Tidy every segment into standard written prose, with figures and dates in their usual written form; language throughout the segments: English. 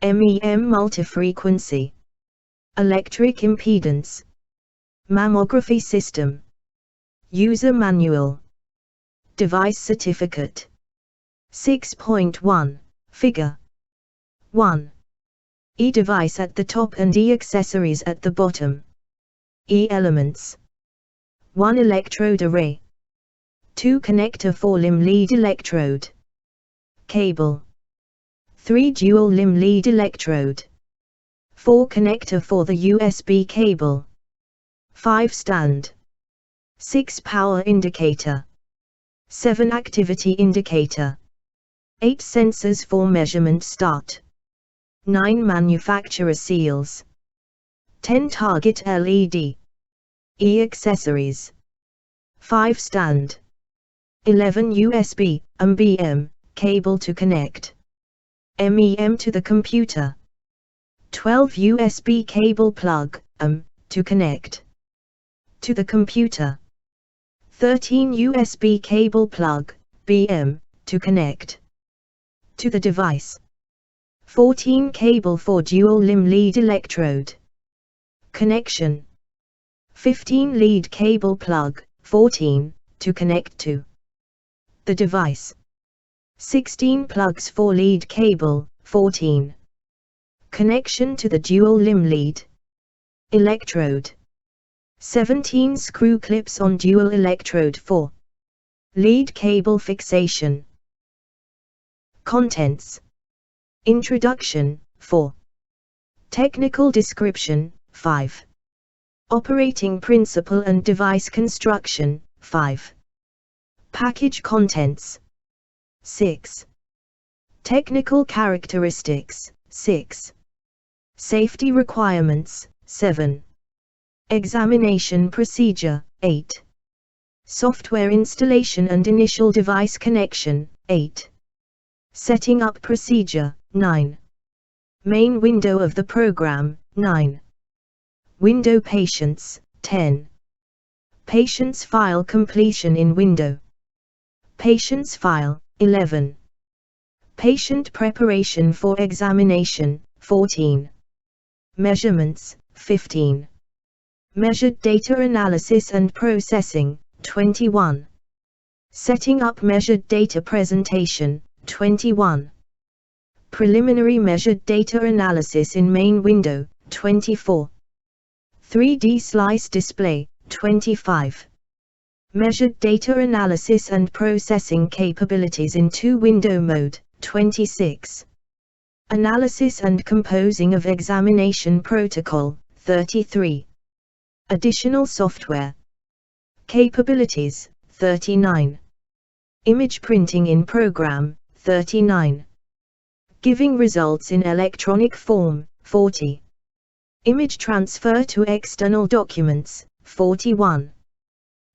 MEM multifrequency. Electric impedance. Mammography system. User manual. Device certificate. 6.1. Figure 1. E device at the top and E accessories at the bottom. E elements. 1 electrode array. 2 connector 4 limb lead electrode. Cable. 3 dual limb lead electrode. 4 connector for the USB cable. 5 stand. 6 power indicator. 7 activity indicator. 8 sensors for measurement start. 9 manufacturer seals. 10 target LED. E accessories. 5 stand. 11 USB, MEM, cable to connect. MEM to the computer. 12 USB cable plug, to connect. To the computer. 13 USB cable plug, BM, to connect. To the device. 14 cable for dual limb lead electrode. Connection. 15 lead cable plug, 14, to connect to the device. 16 plugs for lead cable, 14. Connection to the dual limb lead electrode. 17 screw clips on dual electrode for lead cable fixation. Contents. Introduction, 4. Technical description, 5. Operating principle and device construction, 5. Package contents, 6. Technical characteristics, 6. Safety requirements, 7. Examination procedure, 8. Software installation and initial device connection, 8. Setting up procedure, 9. Main window of the program, 9. Window patients, 10. Patients file completion in window. Patients file, 11. Patient preparation for examination, 14. Measurements, 15. Measured data analysis and processing, 21. Setting up measured data presentation, 21. Preliminary measured data analysis in main window, 24. 3D slice display, 25. Measured data analysis and processing capabilities in 2-window mode, 26. Analysis and composing of examination protocol, 33. Additional software capabilities, 39. Image printing in program, 39. Giving results in electronic form, 40. Image transfer to external documents, 41.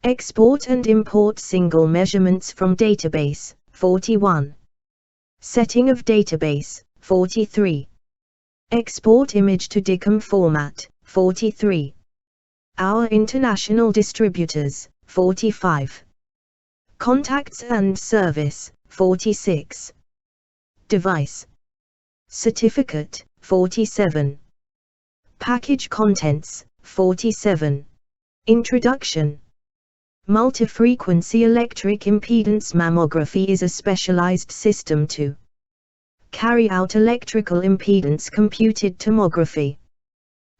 Export and import single measurements from database, 41. Setting of database, 43. Export image to DICOM format, 43. Our international distributors, 45. Contacts and service, 46. Device certificate, 47. Package contents, 47. Introduction. Multifrequency electric impedance mammography is a specialized system to carry out electrical impedance computed tomography.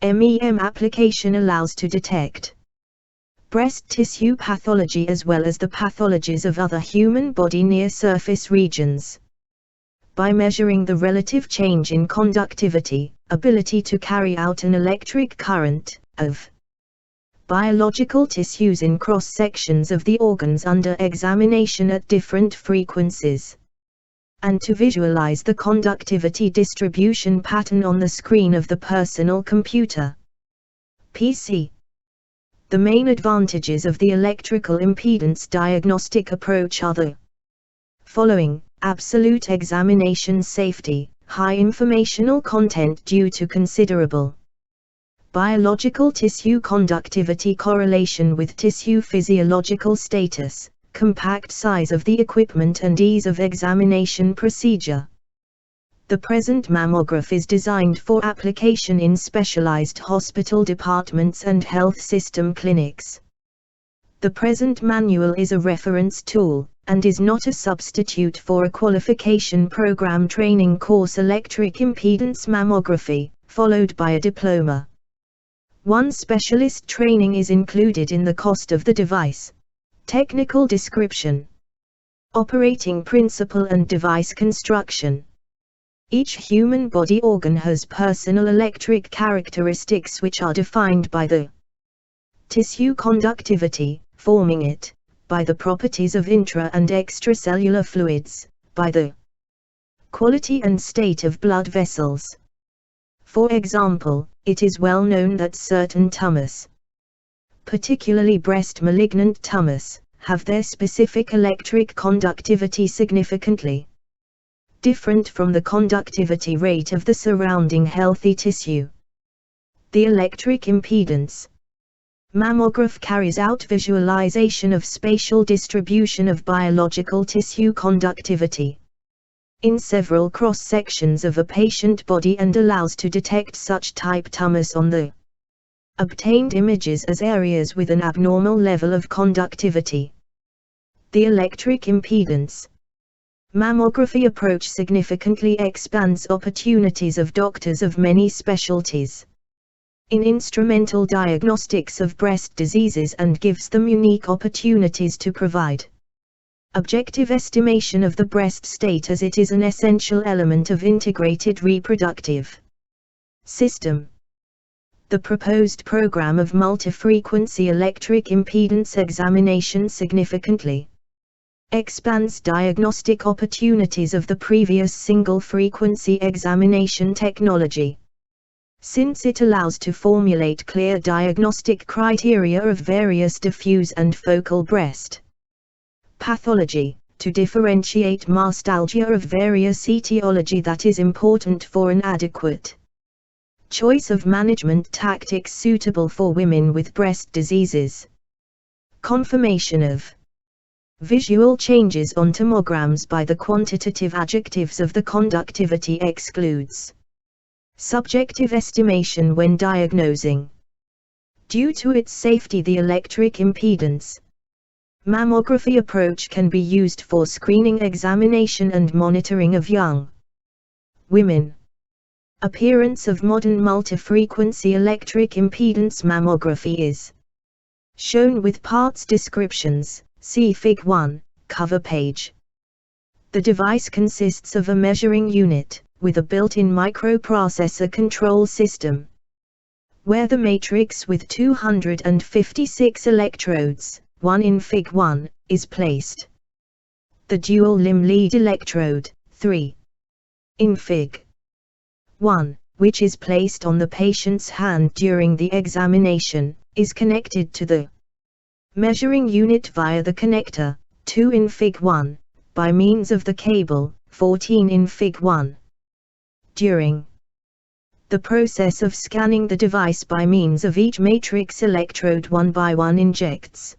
MEM application allows to detect breast tissue pathology as well as the pathologies of other human body near surface regions. By measuring the relative change in conductivity, ability to carry out an electric current, of biological tissues in cross-sections of the organs under examination at different frequencies, and to visualize the conductivity distribution pattern on the screen of the personal computer (PC). The main advantages of the electrical impedance diagnostic approach are the following: absolute examination safety, high informational content due to considerable biological tissue conductivity correlation with tissue physiological status, compact size of the equipment and ease of examination procedure. The present mammograph is designed for application in specialized hospital departments and health system clinics. The present manual is a reference tool, and is not a substitute for a qualification program training course electric impedance mammography, followed by a diploma. One specialist training is included in the cost of the device. Technical description. Operating principle and device construction. Each human body organ has personal electric characteristics which are defined by the tissue conductivity, forming it, by the properties of intra- and extracellular fluids, by the quality and state of blood vessels. For example, it is well known that certain tumors, particularly breast malignant tumors, have their specific electric conductivity significantly different from the conductivity rate of the surrounding healthy tissue. The electric impedance mammograph carries out visualization of spatial distribution of biological tissue conductivity in several cross-sections of a patient body and allows to detect such type tumors on the obtained images as areas with an abnormal level of conductivity. The electric impedance mammography approach significantly expands opportunities of doctors of many specialties in instrumental diagnostics of breast diseases and gives them unique opportunities to provide objective estimation of the breast state, as it is an essential element of integrated reproductive system. The proposed program of multi-frequency electric impedance examination significantly expands diagnostic opportunities of the previous single-frequency examination technology, since it allows to formulate clear diagnostic criteria of various diffuse and focal breast pathology, to differentiate mastalgia of various etiology that is important for an adequate choice of management tactics suitable for women with breast diseases. Confirmation of visual changes on tomograms by the quantitative adjectives of the conductivity excludes subjective estimation when diagnosing. Due to its safety, the electric impedance mammography approach can be used for screening, examination and monitoring of young women. Appearance of modern multi-frequency electric impedance mammography is shown with parts descriptions. See Fig 1, cover page. The device consists of a measuring unit, with a built-in microprocessor control system, where the matrix with 256 electrodes, one in Fig 1, is placed. The dual limb lead electrode, 3, in Fig 1, which is placed on the patient's hand during the examination, is connected to the measuring unit via the connector, 2 in Fig 1, by means of the cable, 14 in Fig 1. During the process of scanning the device by means of each matrix electrode, one by one injects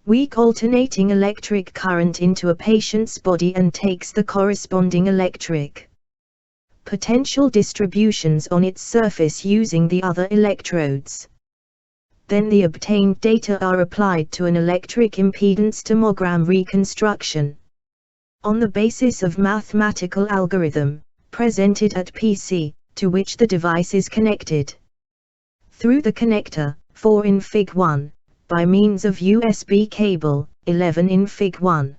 weak alternating electric current into a patient's body and takes the corresponding electric potential distributions on its surface using the other electrodes. Then the obtained data are applied to an electric impedance tomogram reconstruction on the basis of mathematical algorithm presented at PC, to which the device is connected through the connector, 4 in Fig 1, by means of USB cable, 11 in Fig 1.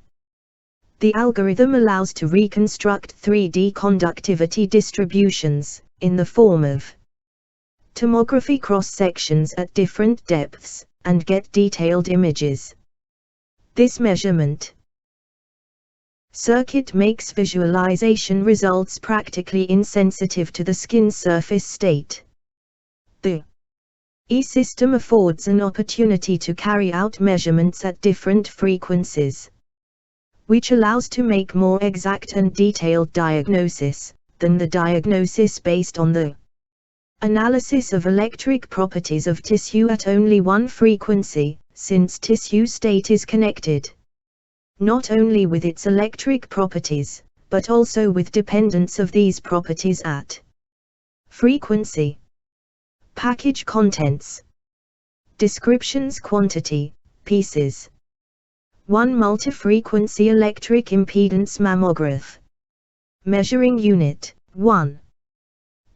The algorithm allows to reconstruct 3D conductivity distributions in the form of tomography cross-sections at different depths, and get detailed images. This measurement circuit makes visualization results practically insensitive to the skin surface state. The E-system affords an opportunity to carry out measurements at different frequencies, which allows to make more exact and detailed diagnosis than the diagnosis based on the analysis of electric properties of tissue at only one frequency, since tissue state is connected not only with its electric properties, but also with dependence of these properties at frequency. Package contents. Descriptions: quantity, pieces. 1 multi-frequency electric impedance mammograph. Measuring unit, 1.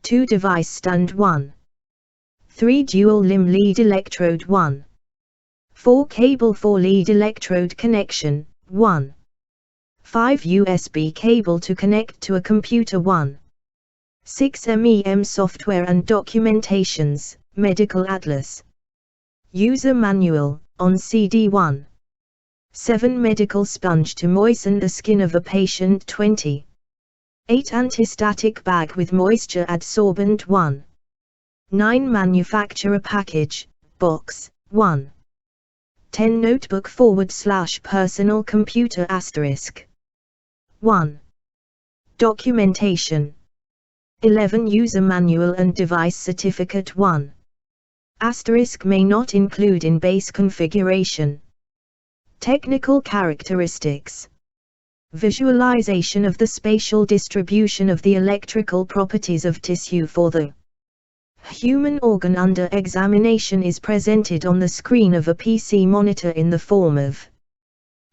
2 device stand, 1. 3 dual limb lead electrode, 1. 4 cable 4 lead electrode connection, 1. 5 USB cable to connect to a computer, 1. 6 MEM software and documentations, medical atlas. User manual, on CD, 1. 7 medical sponge to moisten the skin of a patient, 20. 8 antistatic bag with moisture adsorbent, 1. 9 manufacturer package, box, 1. 10 notebook / personal computer *. 1. Documentation. 11 user manual and device certificate, 1. * may not include in base configuration. Technical characteristics. Visualization of the spatial distribution of the electrical properties of tissue for the human organ under examination is presented on the screen of a PC monitor in the form of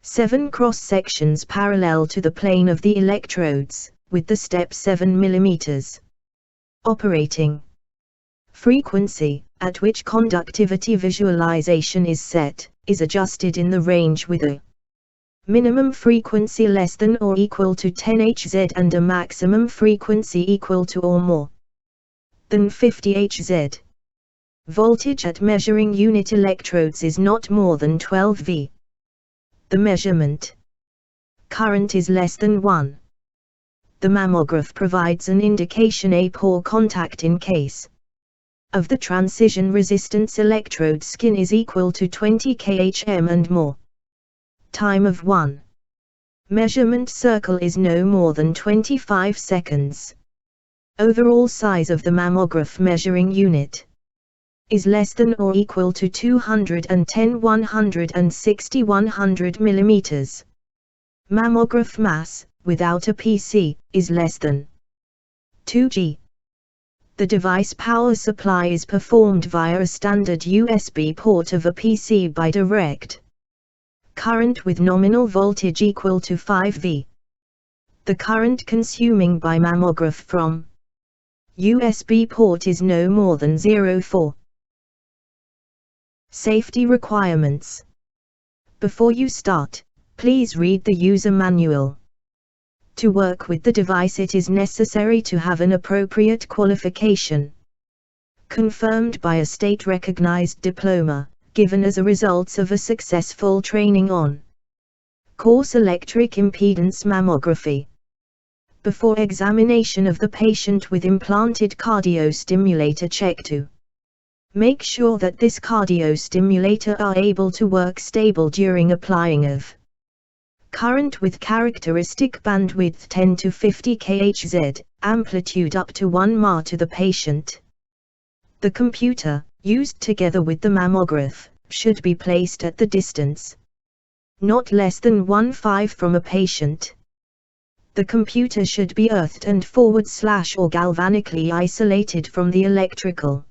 7 cross-sections parallel to the plane of the electrodes, with the step 7 mm. Operating frequency, at which conductivity visualization is set, is adjusted in the range with a minimum frequency less than or equal to 10 Hz and a maximum frequency equal to or more than 50 Hz. Voltage at measuring unit electrodes is not more than 12 V. The measurement current is less than 1. The mammograph provides an indication a poor contact in case of the transition resistance electrode skin is equal to 20 kHm and more. Time of 1 measurement circle is no more than 25 seconds. Overall size of the mammograph measuring unit is less than or equal to 210 160 100 mm. Mammograph mass, without a PC, is less than 2 g. The device power supply is performed via a standard USB port of a PC by direct current with nominal voltage equal to 5 V. The current consuming by mammograph from USB port is no more than 0.4. Safety requirements. Before you start, please read the user manual. To work with the device, it is necessary to have an appropriate qualification confirmed by a state-recognized diploma, given as a result of a successful training on course electric impedance mammography. Before examination of the patient with implanted cardiostimulator, check to make sure that this cardiostimulator are able to work stable during applying of current with characteristic bandwidth 10 to 50 kHz, amplitude up to 1 mA to the patient. The computer, used together with the mammograph, should be placed at the distance not less than 1/5 from a patient. The computer should be earthed and / or galvanically isolated from the electrical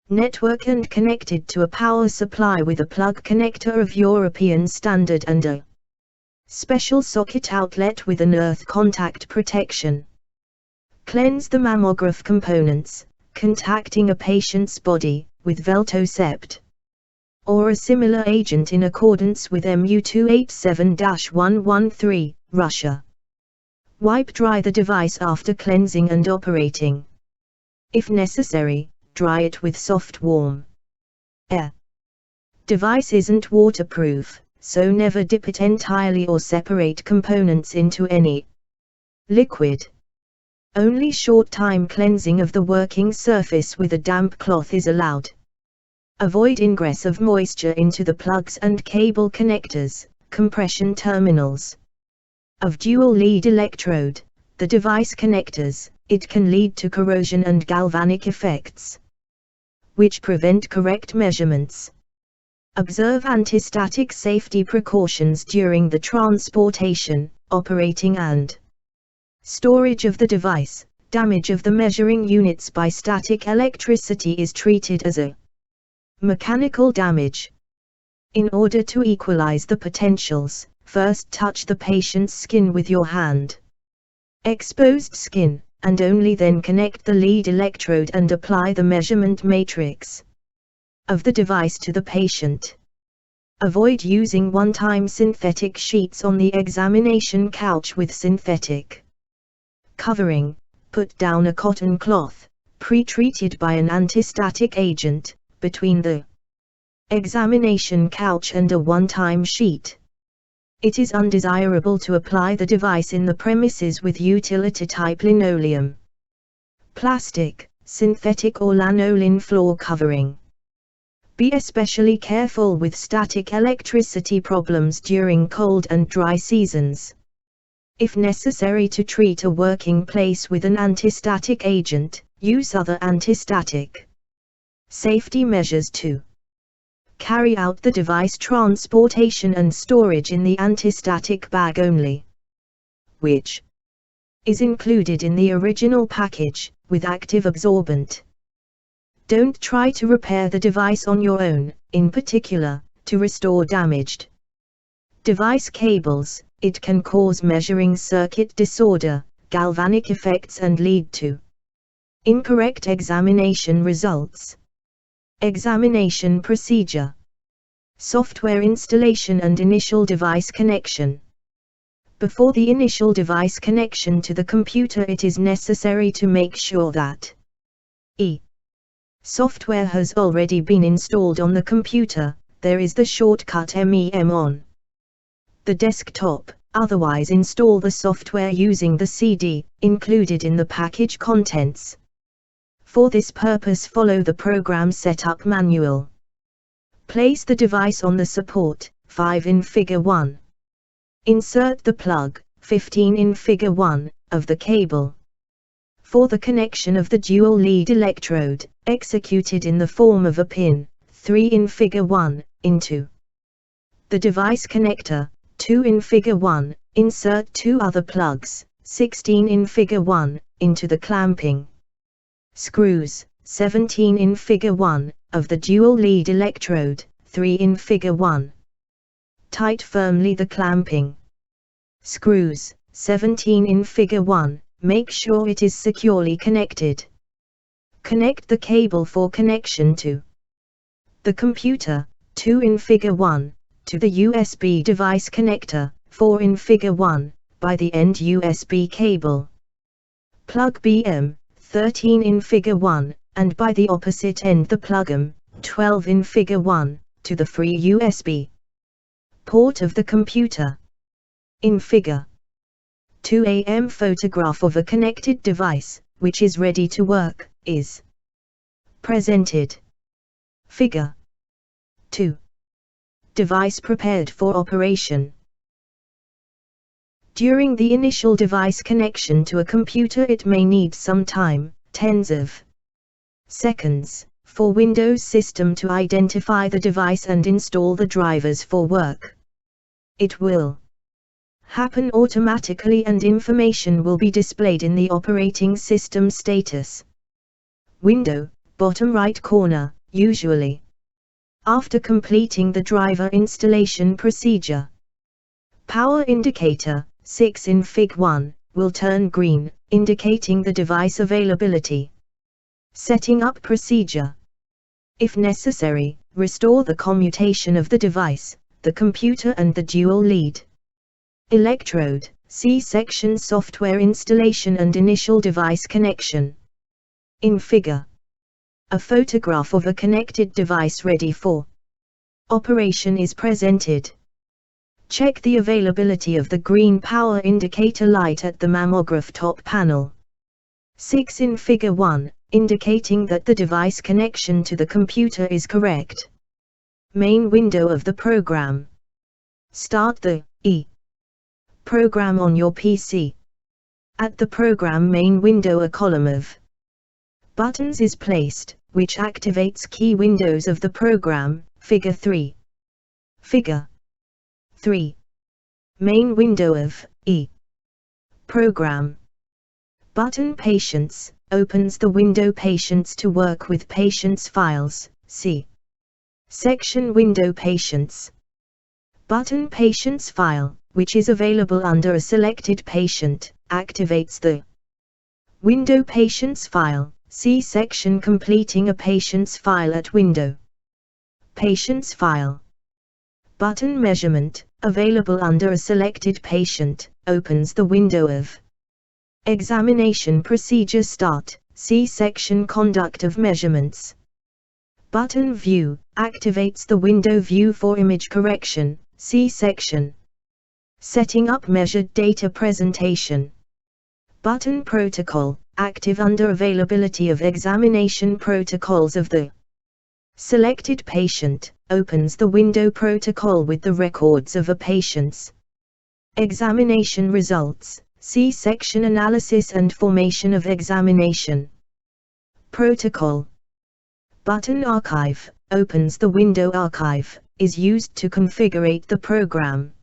network and connected to a power supply with a plug connector of European standard and a special socket outlet with an earth contact protection. Cleanse the mammograph components, contacting a patient's body, with Veltosept or a similar agent in accordance with MU 287-113, Russia. Wipe dry the device after cleansing and operating. If necessary, dry it with soft warm air. Device isn't waterproof, so never dip it entirely or separate components into any liquid. Only short-time cleansing of the working surface with a damp cloth is allowed. Avoid ingress of moisture into the plugs and cable connectors, compression terminals of dual lead electrode, the device connectors. It can lead to corrosion and galvanic effects, which prevent correct measurements. Observe anti-static safety precautions during the transportation, operating and Storage of the device. Damage of the measuring units by static electricity is treated as a mechanical damage. In order to equalize the potentials, first touch the patient's skin with your hand. Exposed skin, and only then connect the lead electrode and apply the measurement matrix of the device to the patient. Avoid using one-time synthetic sheets on the examination couch with synthetic covering. Put down a cotton cloth, pre-treated by an antistatic agent, between the examination couch and a one-time sheet. It is undesirable to apply the device in the premises with utility-type linoleum, plastic, synthetic or lanolin floor covering. Be especially careful with static electricity problems during cold and dry seasons. If necessary to treat a working place with an antistatic agent, use other antistatic safety measures to carry out the device transportation and storage in the antistatic bag only, which is included in the original package, with active absorbent. Don't try to repair the device on your own, in particular, to restore damaged device cables. It can cause measuring circuit disorder, galvanic effects and lead to incorrect examination results. Examination procedure. Software installation and initial device connection. Before the initial device connection to the computer, it is necessary to make sure that software has already been installed on the computer. There is the shortcut MEM on the desktop. Otherwise, install the software using the CD included in the package contents. For this purpose, follow the program setup manual. Place the device on the support 5 in Figure 1. Insert the plug 15 in Figure 1 of the cable. For the connection of the dual lead electrode, executed in the form of a pin 3 in Figure 1 into the device connector. 2 in Figure 1, insert 2 other plugs, 16 in Figure 1, into the clamping screws, 17 in Figure 1, of the dual lead electrode, 3 in Figure 1. Tight firmly the clamping screws, 17 in Figure 1, make sure it is securely connected. Connect the cable for connection to the computer, 2 in Figure 1. To the USB device connector, 4 in Figure 1, by the end USB cable. Plug BM, 13 in Figure 1, and by the opposite end the plug M, 12 in Figure 1, to the free USB port of the computer. In Figure 2, a photograph of a connected device, which is ready to work, is presented. Figure 2. Device prepared for operation. During the initial device connection to a computer, it may need some time, tens of seconds, for Windows system to identify the device and install the drivers for work. It will happen automatically and information will be displayed in the operating system status window, bottom right corner, usually after completing the driver installation procedure. Power indicator, 6 in Fig 1, will turn green, indicating the device availability. Setting up procedure. If necessary, restore the commutation of the device, the computer and the dual lead electrode. See section Software installation and initial device connection. In Figure, a photograph of a connected device ready for operation is presented. Check the availability of the green power indicator light at the mammograph top panel. 6 in Figure 1, indicating that the device connection to the computer is correct. Main window of the program. Start the program on your PC. At the program main window, a column of buttons is placed, which activates key windows of the program. Figure 3. Figure 3. Main window of program. Button Patients opens the window Patients to work with patients files, see section Window Patients. Button Patients file, which is available under a selected patient, activates the Window Patients file, see section Completing a patient's file at Window Patients file. Button Measurement, available under a selected patient, opens the window of Examination Procedure Start, see section Conduct of Measurements. Button View, activates the window View for image correction, see section Setting up Measured Data Presentation. Button Protocol, active under availability of examination protocols of the selected patient, opens the window protocol with the records of a patient's examination results, see section Analysis and Formation of Examination Protocol. Button Archive, opens the window Archive, is used to configure the program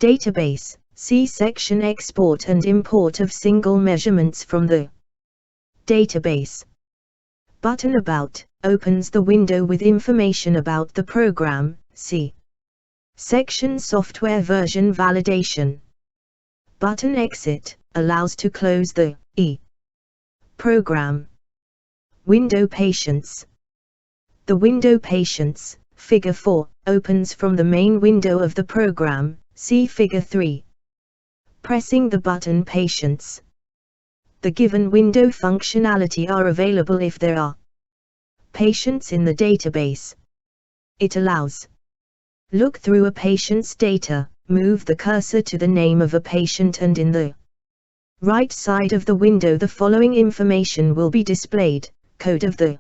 database, see section Export and Import of single measurements from the database. Button About, opens the window with information about the program, see section Software Version Validation. Button Exit, allows to close the program. Window Patients. The window Patients, Figure 4, opens from the main window of the program, see Figure 3. Pressing the button Patients. The given window functionality are available if there are patients in the database. It allows look through a patient's data, move the cursor to the name of a patient, and in the right side of the window the following information will be displayed: code of the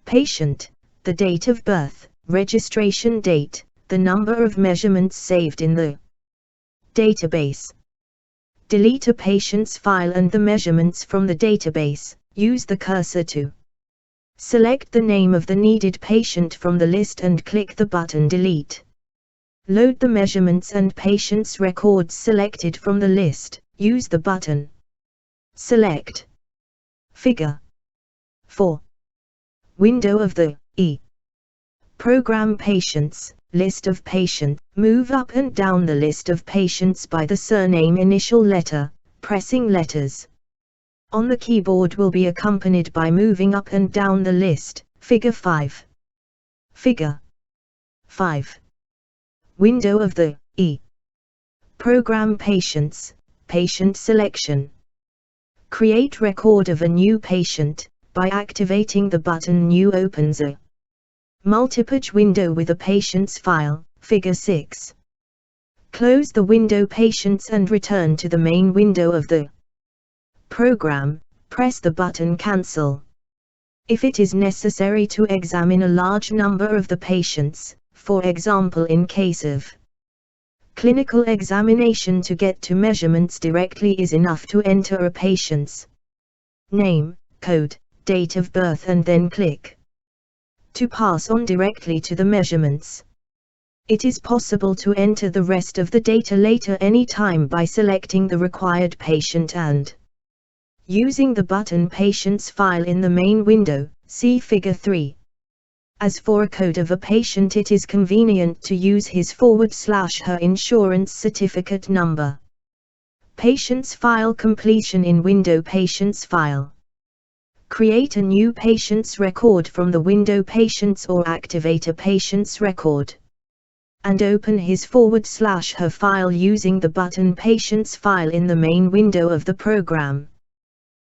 patient, the date of birth, registration date, the number of measurements saved in the database. Delete a patient's file and the measurements from the database. Use the cursor to select the name of the needed patient from the list and click the button Delete. Load the measurements and patient's records selected from the list. Use the button Select. Figure 4. Window of the program Patients, list of patients. Move up and down the list of patients by the surname initial letter, pressing letters on the keyboard will be accompanied by moving up and down the list. Figure 5. Figure 5. Window of the program Patients, patient selection. Create record of a new patient by activating the button New. Opens a multipage window with a patient's file. Figure 6. Close the window Patients and return to the main window of the program. Press the button Cancel. If it is necessary to examine a large number of the patients, for example in case of clinical examination, to get to measurements directly is enough to enter a patient's name, code, date of birth and then click to pass on directly to the measurements. It is possible to enter the rest of the data later any time by selecting the required patient and using the button Patients file in the main window, see Figure 3. As for a code of a patient, it is convenient to use his/her insurance certificate number. Patients file completion in window Patients file. Create a new patient's record from the window Patients or activate a patient's record and open his/her file using the button Patients file in the main window of the program.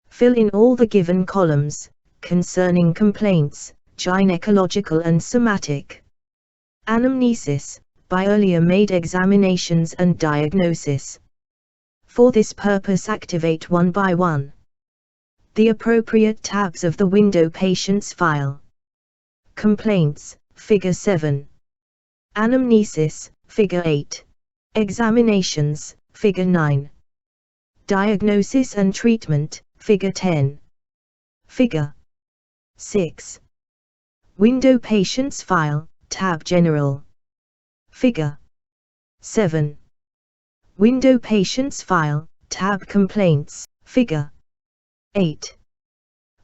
Fill in all the given columns concerning complaints, gynecological and somatic anamnesis, by earlier made examinations and diagnosis. For this purpose, activate one by one the appropriate tabs of the window Patients file. Complaints, Figure 7. Anamnesis, Figure 8. Examinations, Figure 9. Diagnosis and treatment, Figure 10. Figure 6. Window Patients file, tab General. Figure 7. Window Patients file, tab Complaints. Figure 8.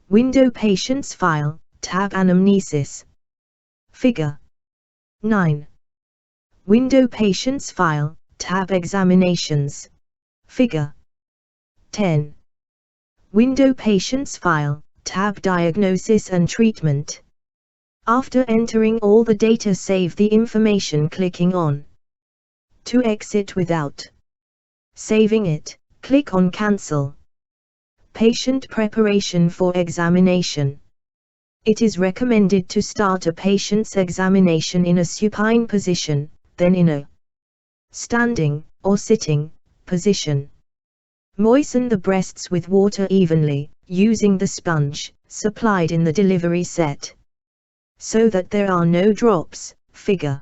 Window Patients File, tab Anamnesis. Figure 9. Window Patients File, tab Examinations. Figure 10. Window Patients File, tab Diagnosis and Treatment. After entering all the data, save the information clicking on To exit without saving it, click on Cancel. Patient Preparation for Examination. It is recommended to start a patient's examination in a supine position, then in a standing or sitting position. Moisten the breasts with water evenly, using the sponge supplied in the delivery set, so that there are no drops. Figure.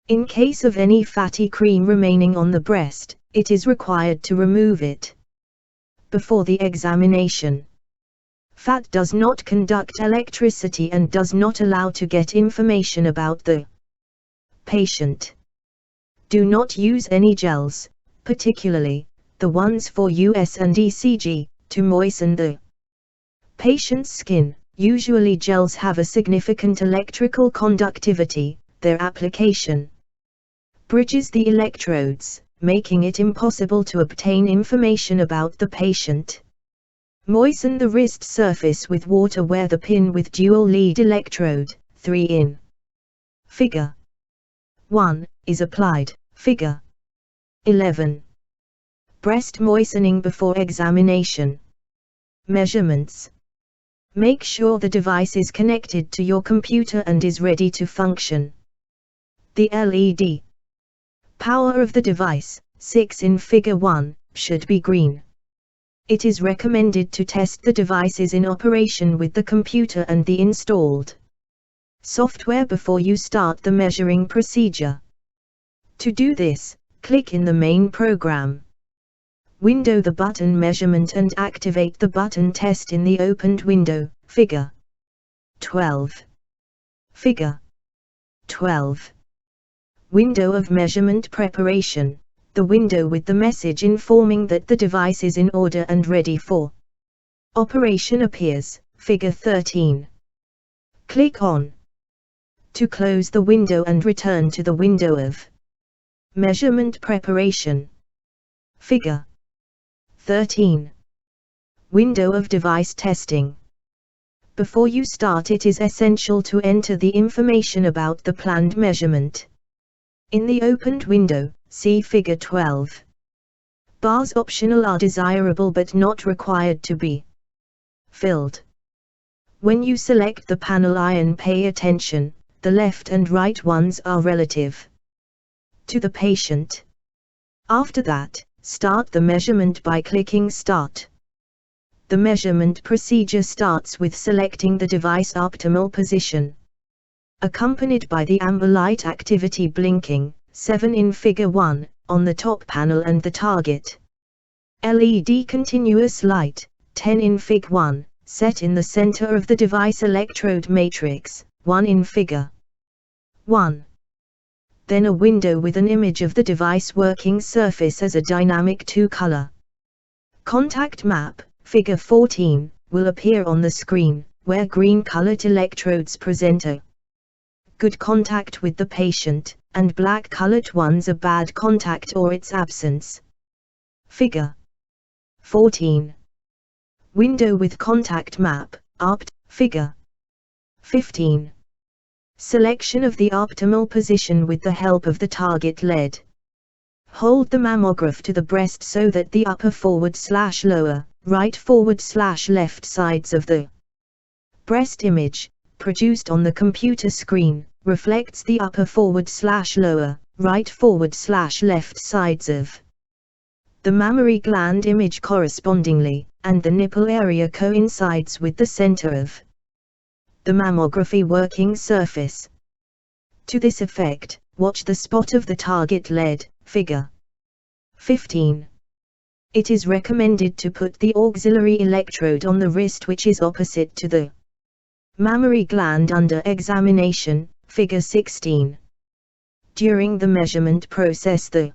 In case of any fatty cream remaining on the breast, it is required to remove it before the examination. Fat does not conduct electricity and does not allow to get information about the patient. Do not use any gels, particularly the ones for US and ECG, to moisten the patient's skin. Usually gels have a significant electrical conductivity. Their application bridges the electrodes, making it impossible to obtain information about the patient. Moisten the wrist surface with water where the pin with dual lead electrode, 3 in Figure 1, is applied. Figure 11. Breast moistening before examination. Measurements. Make sure the device is connected to your computer and is ready to function. The LED power of the device, 6 in Figure 1, should be green. It is recommended to test the devices in operation with the computer and the installed software before you start the measuring procedure. To do this, click in the main program window the button Measurement and activate the button Test in the opened window. Figure 12. Figure 12. Window of Measurement Preparation. The window with the message informing that the device is in order and ready for operation appears. Figure 13. Click on to close the window and return to the window of Measurement Preparation. Figure 13. Window of Device Testing. Before you start, it is essential to enter the information about the planned measurement. In the opened window, see Figure 12. Bars optional are desirable but not required to be filled. When you select the panel iron, pay attention, the left and right ones are relative to the patient. After that, start the measurement by clicking Start. The measurement procedure starts with selecting the device optimal position, accompanied by the amber light activity blinking, 7 in Figure 1, on the top panel and the target LED continuous light, 10 in Fig 1, set in the center of the device electrode matrix, 1 in Figure 1. Then a window with an image of the device working surface as a dynamic 2-color contact map, Figure 14, will appear on the screen, where green-colored electrodes present a good contact with the patient, and black-colored ones a bad contact or its absence. Figure 14. Window with contact map, opt. Figure 15. Selection of the optimal position with the help of the target LED. Hold the mammograph to the breast so that the upper /lower, right /left sides of the breast image, produced on the computer screen, reflects the upper /lower, right /left sides of the mammary gland image correspondingly, and the nipple area coincides with the center of the mammography working surface. To this effect, watch the spot of the target LED, Figure 15. It is recommended to put the auxiliary electrode on the wrist which is opposite to the mammary gland under examination, Figure 16. During the measurement process, the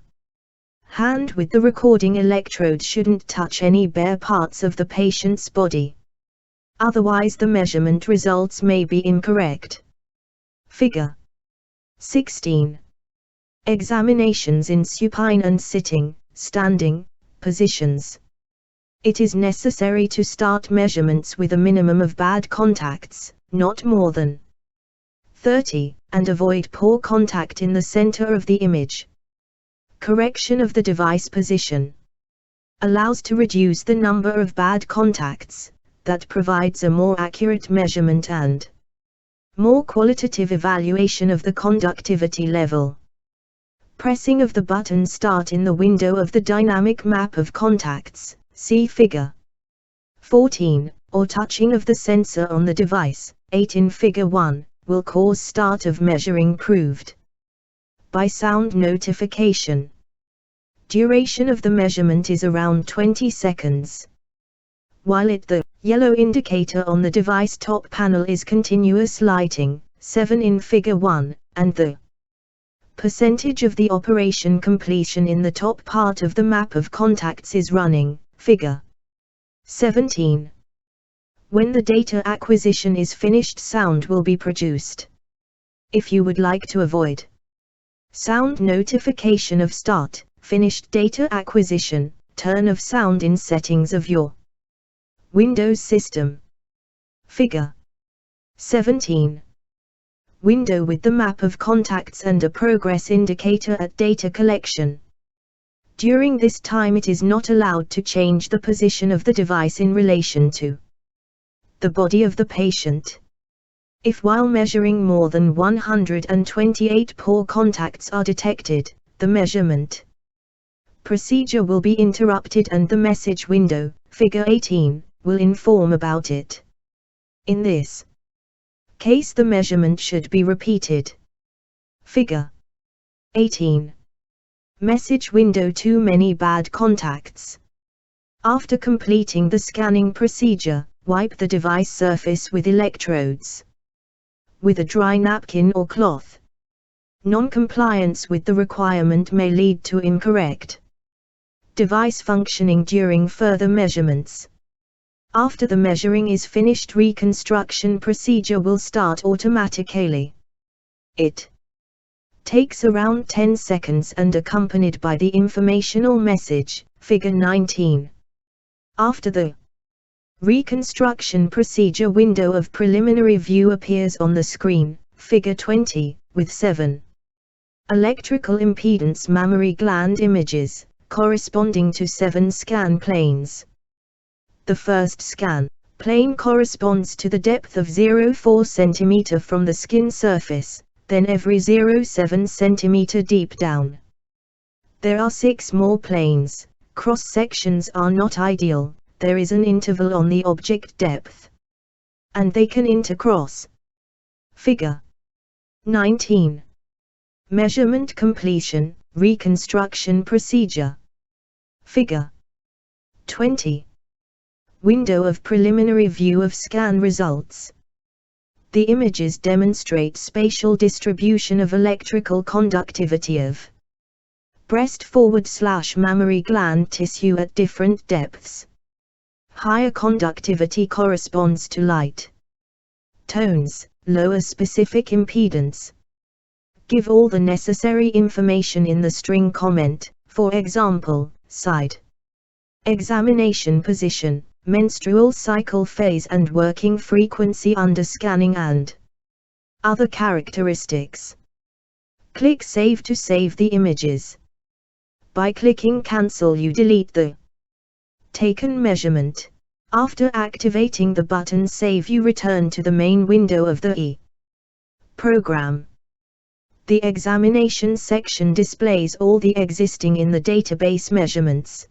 Hand with the recording electrode shouldn't touch any bare parts of the patient's body. Otherwise the measurement results may be incorrect. Figure 16. Examinations in supine and sitting, standing, positions. It is necessary to start measurements with a minimum of bad contacts, not more than 30, and avoid poor contact in the center of the image. Correction of the device position allows to reduce the number of bad contacts, that provides a more accurate measurement and more qualitative evaluation of the conductivity level. Pressing of the button Start in the window of the dynamic map of contacts, see Figure 14, or touching of the sensor on the device, 8 in Figure 1, will cause start of measuring proved by sound notification. Duration of the measurement is around 20 seconds. While the yellow indicator on the device top panel is continuous lighting, 7 in Figure 1, and the percentage of the operation completion in the top part of the map of contacts is running, Figure 17. When the data acquisition is finished, sound will be produced. If you would like to avoid sound notification of start, finished data acquisition, turn off sound in settings of your Windows system. Figure 17. Window with the map of contacts and a progress indicator at data collection. During this time it is not allowed to change the position of the device in relation to the body of the patient. If while measuring more than 128 poor contacts are detected, the measurement procedure will be interrupted and the message window, Figure 18, will inform about it. In this case the measurement should be repeated. Figure 18. Message window Too many bad contacts. After completing the scanning procedure, wipe the device surface with electrodes with a dry napkin or cloth. Non-compliance with the requirement may lead to incorrect device functioning during further measurements. After the measuring is finished, reconstruction procedure will start automatically. It takes around 10 seconds and accompanied by the informational message, Figure 19. After the reconstruction procedure, window of preliminary view appears on the screen, Figure 20, with 7 electrical impedance mammary gland images, corresponding to 7 scan planes. The first scan plane corresponds to the depth of 0.4 cm from the skin surface, then every 0.7 cm deep down. There are 6 more planes. Cross sections are not ideal, there is an interval on the object depth, and they can intercross. Figure 19. Measurement completion, reconstruction procedure. Figure 20. Window of preliminary view of scan results. The images demonstrate spatial distribution of electrical conductivity of breast/mammary gland tissue at different depths. Higher conductivity corresponds to light tones, lower specific impedance. Give all the necessary information in the string comment, for example, side examination position, menstrual cycle phase and working frequency under scanning and other characteristics. Click Save to save the images. By clicking Cancel you delete the taken measurement. After activating the button Save you return to the main window of the program. The examination section displays all the existing in the database measurements,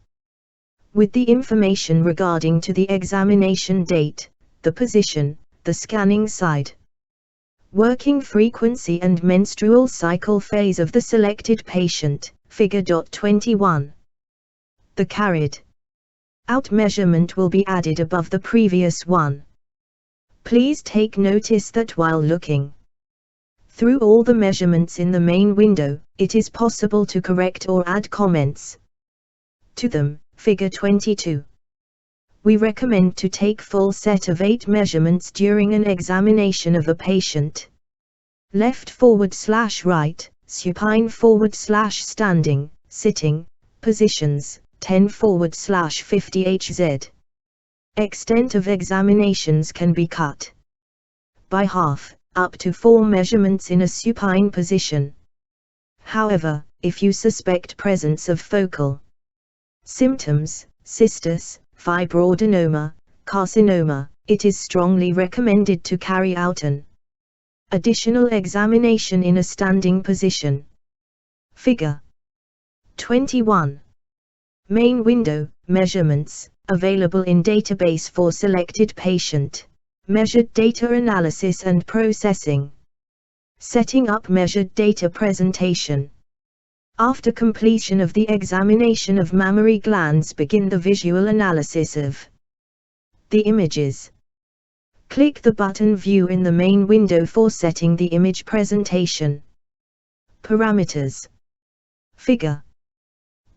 with the information regarding to the examination date, the position, the scanning side, working frequency and menstrual cycle phase of the selected patient, Figure 21. The carried out measurement will be added above the previous one. Please take notice that while looking through all the measurements in the main window, it is possible to correct or add comments. To them, Figure 22. We recommend to take full set of 8 measurements during an examination of a patient. Left/right, supine/standing, sitting, positions, 10/50 Hz. Extent of examinations can be cut by half, up to 4 measurements in a supine position. However, if you suspect presence of focal symptoms, cystis, fibroadenoma, carcinoma, it is strongly recommended to carry out an additional examination in a standing position. Figure 21. Main window, measurements, available in database for selected patient. Measured data analysis and processing. Setting up measured data presentation. After completion of the examination of mammary glands, begin the visual analysis of the images. Click the button View in the main window for setting the image presentation. Parameters. Figure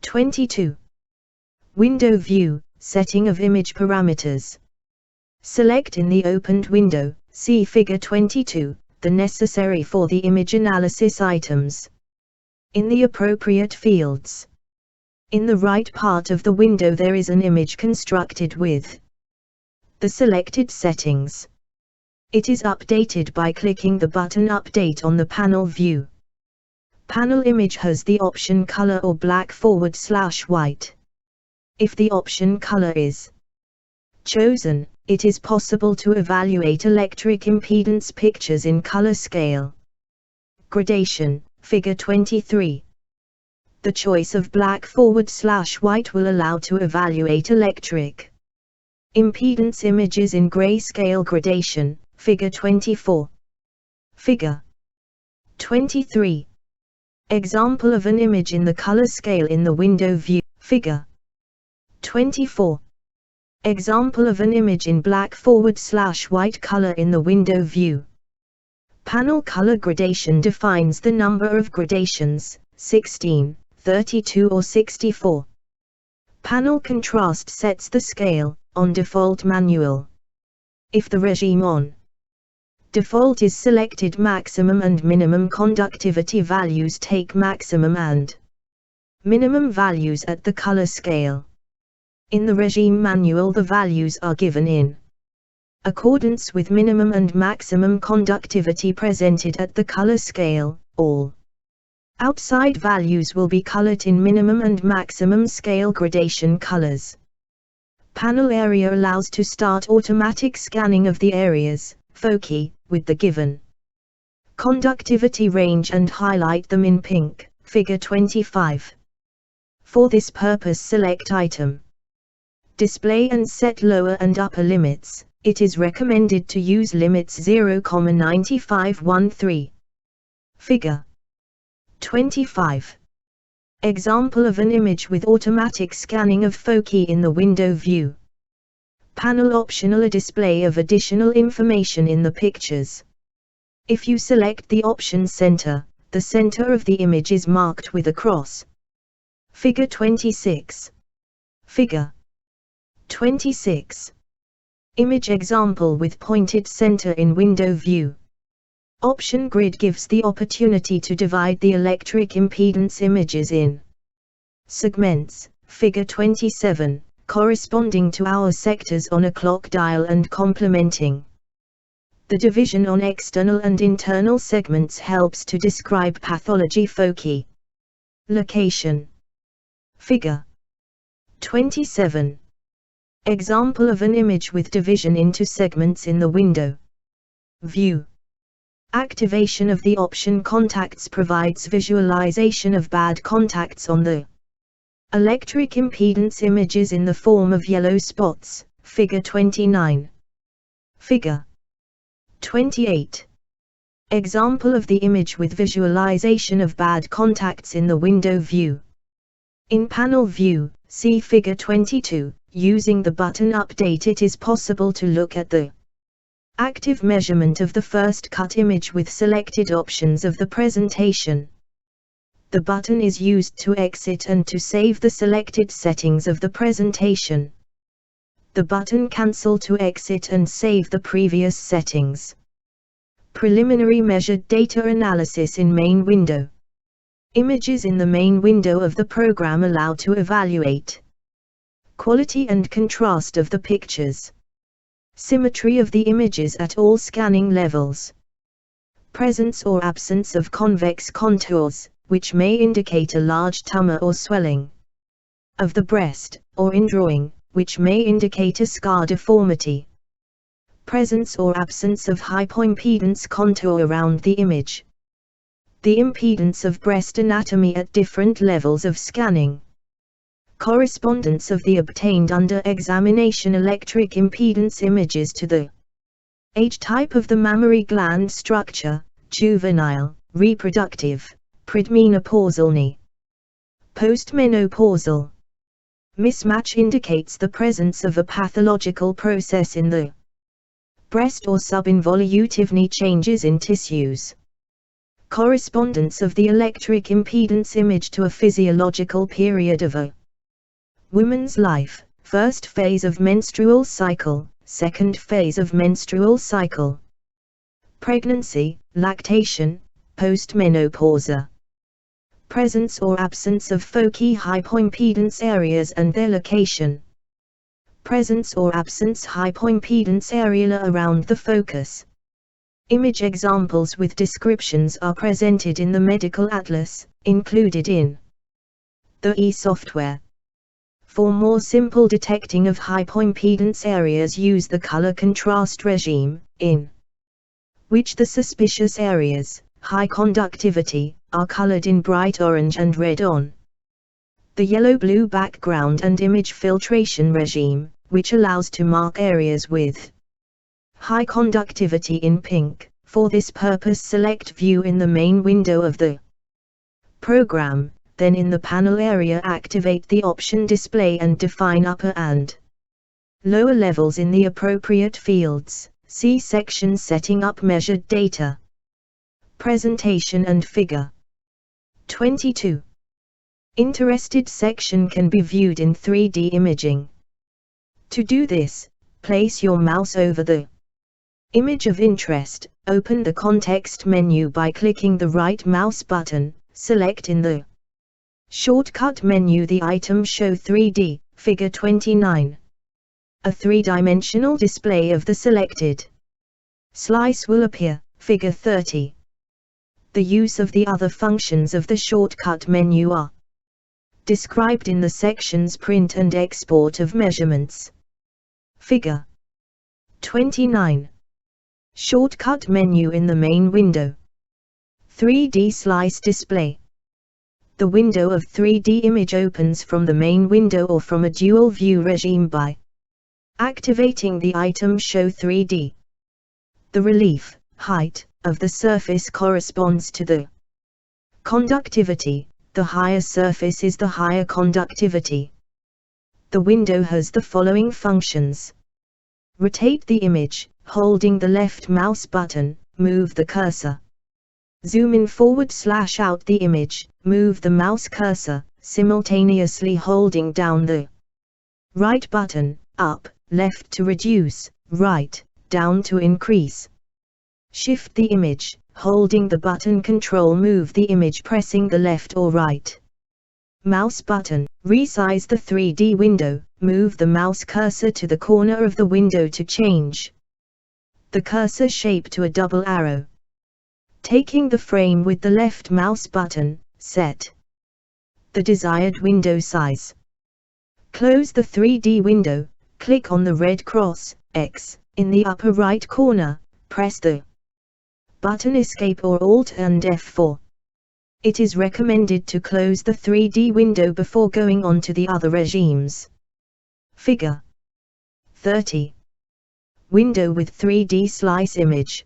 22. Window view, setting of image parameters. Select in the opened window, see Figure 22, the necessary for the image analysis items in the appropriate fields. In the right part of the window there is an image constructed with the selected settings. It is updated by clicking the button Update on the panel view. Panel image has the option color or black/white. If the option color is chosen, it is possible to evaluate electric impedance pictures in color scale. Gradation, Figure 23. The choice of black/white will allow to evaluate electric impedance images in grayscale gradation, Figure 24. Figure 23. Example of an image in the color scale in the window view. Figure 24. Example of an image in black/white color in the window view. Panel color gradation defines the number of gradations, 16, 32 or 64. Panel contrast sets the scale, on default manual. If the regime on default is selected, maximum and minimum conductivity values take maximum and minimum values at the color scale. In the regime manual the values are given in accordance with minimum and maximum conductivity presented at the color scale. All outside values will be colored in minimum and maximum scale gradation colors. Panel area allows to start automatic scanning of the areas, foci, with the given conductivity range and highlight them in pink, Figure 25. For this purpose select item Display and set lower and upper limits. It is recommended to use limits 0,9513. Figure 25. Example of an image with automatic scanning of foci in the window view. Panel optional: a display of additional information in the pictures. If you select the option Center, the center of the image is marked with a cross. Figure 26. Figure 26. Image example with pointed center in window view. Option grid gives the opportunity to divide the electric impedance images in segments, Figure 27, corresponding to hour sectors on a clock dial and complementing. The division on external and internal segments helps to describe pathology foci. Location. Figure 27. Example of an image with division into segments in the window view. Activation of the option Contacts provides visualization of bad contacts on the electric impedance images in the form of yellow spots, Figure 29. Figure 28. Example of the image with visualization of bad contacts in the window view. In panel view, see Figure 22. Using the button Update it is possible to look at the active measurement of the first cut image with selected options of the presentation. The button is used to exit and to save the selected settings of the presentation. The button Cancel to exit and save the previous settings. Preliminary measured data analysis in main window. Images in the main window of the program allow to evaluate quality and contrast of the pictures, symmetry of the images at all scanning levels, presence or absence of convex contours, which may indicate a large tumor or swelling of the breast, or indrawing, which may indicate a scar deformity, presence or absence of hypoimpedance contour around the image, the impedance of breast anatomy at different levels of scanning, correspondence of the obtained under examination electric impedance images to the age type of the mammary gland structure, juvenile, reproductive, predmenopausal, postmenopausal. Mismatch indicates the presence of a pathological process in the breast or subinvolutive changes in tissues. Correspondence of the electric impedance image to a physiological period of a woman's life, first phase of menstrual cycle, second phase of menstrual cycle, pregnancy, lactation, postmenopause. Presence or absence of foci hypoimpedance areas and their location. Presence or absence hypoimpedance areola around the focus. Image examples with descriptions are presented in the medical atlas, included in the e-software. For more simple detecting of hypoimpedance areas, use the color contrast regime, in which the suspicious areas, high conductivity, are colored in bright orange and red on the yellow-blue background, and image filtration regime, which allows to mark areas with high conductivity in pink. For this purpose, select View in the main window of the program, then in the panel area activate the option Display and define upper and lower levels in the appropriate fields. See section Setting up measured data. Presentation and Figure 22. Interested section can be viewed in 3D imaging. To do this, place your mouse over the image of interest, open the context menu by clicking the right mouse button, select in the shortcut menu the item Show 3D, Figure 29. A three-dimensional display of the selected slice will appear, Figure 30. The use of the other functions of the shortcut menu are described in the sections Print and Export of Measurements. Figure 29. Shortcut menu in the main window. 3D slice display. The window of 3D image opens from the main window or from a dual view regime by activating the item Show 3D. The relief, height, of the surface corresponds to the conductivity. The higher surface is the higher conductivity. The window has the following functions. Rotate the image, holding the left mouse button, move the cursor. Zoom in /out the image, move the mouse cursor, simultaneously holding down the right button, up, left to reduce, right, down to increase. Shift the image, holding the button Control, move the image pressing the left or right mouse button. Resize the 3D window, move the mouse cursor to the corner of the window to change the cursor shape to a double arrow. Taking the frame with the left mouse button, set the desired window size. Close the 3D window, click on the red cross, X, in the upper right corner, press the button Escape or Alt and F4. It is recommended to close the 3D window before going on to the other regimes. Figure 30. Window with 3D slice image.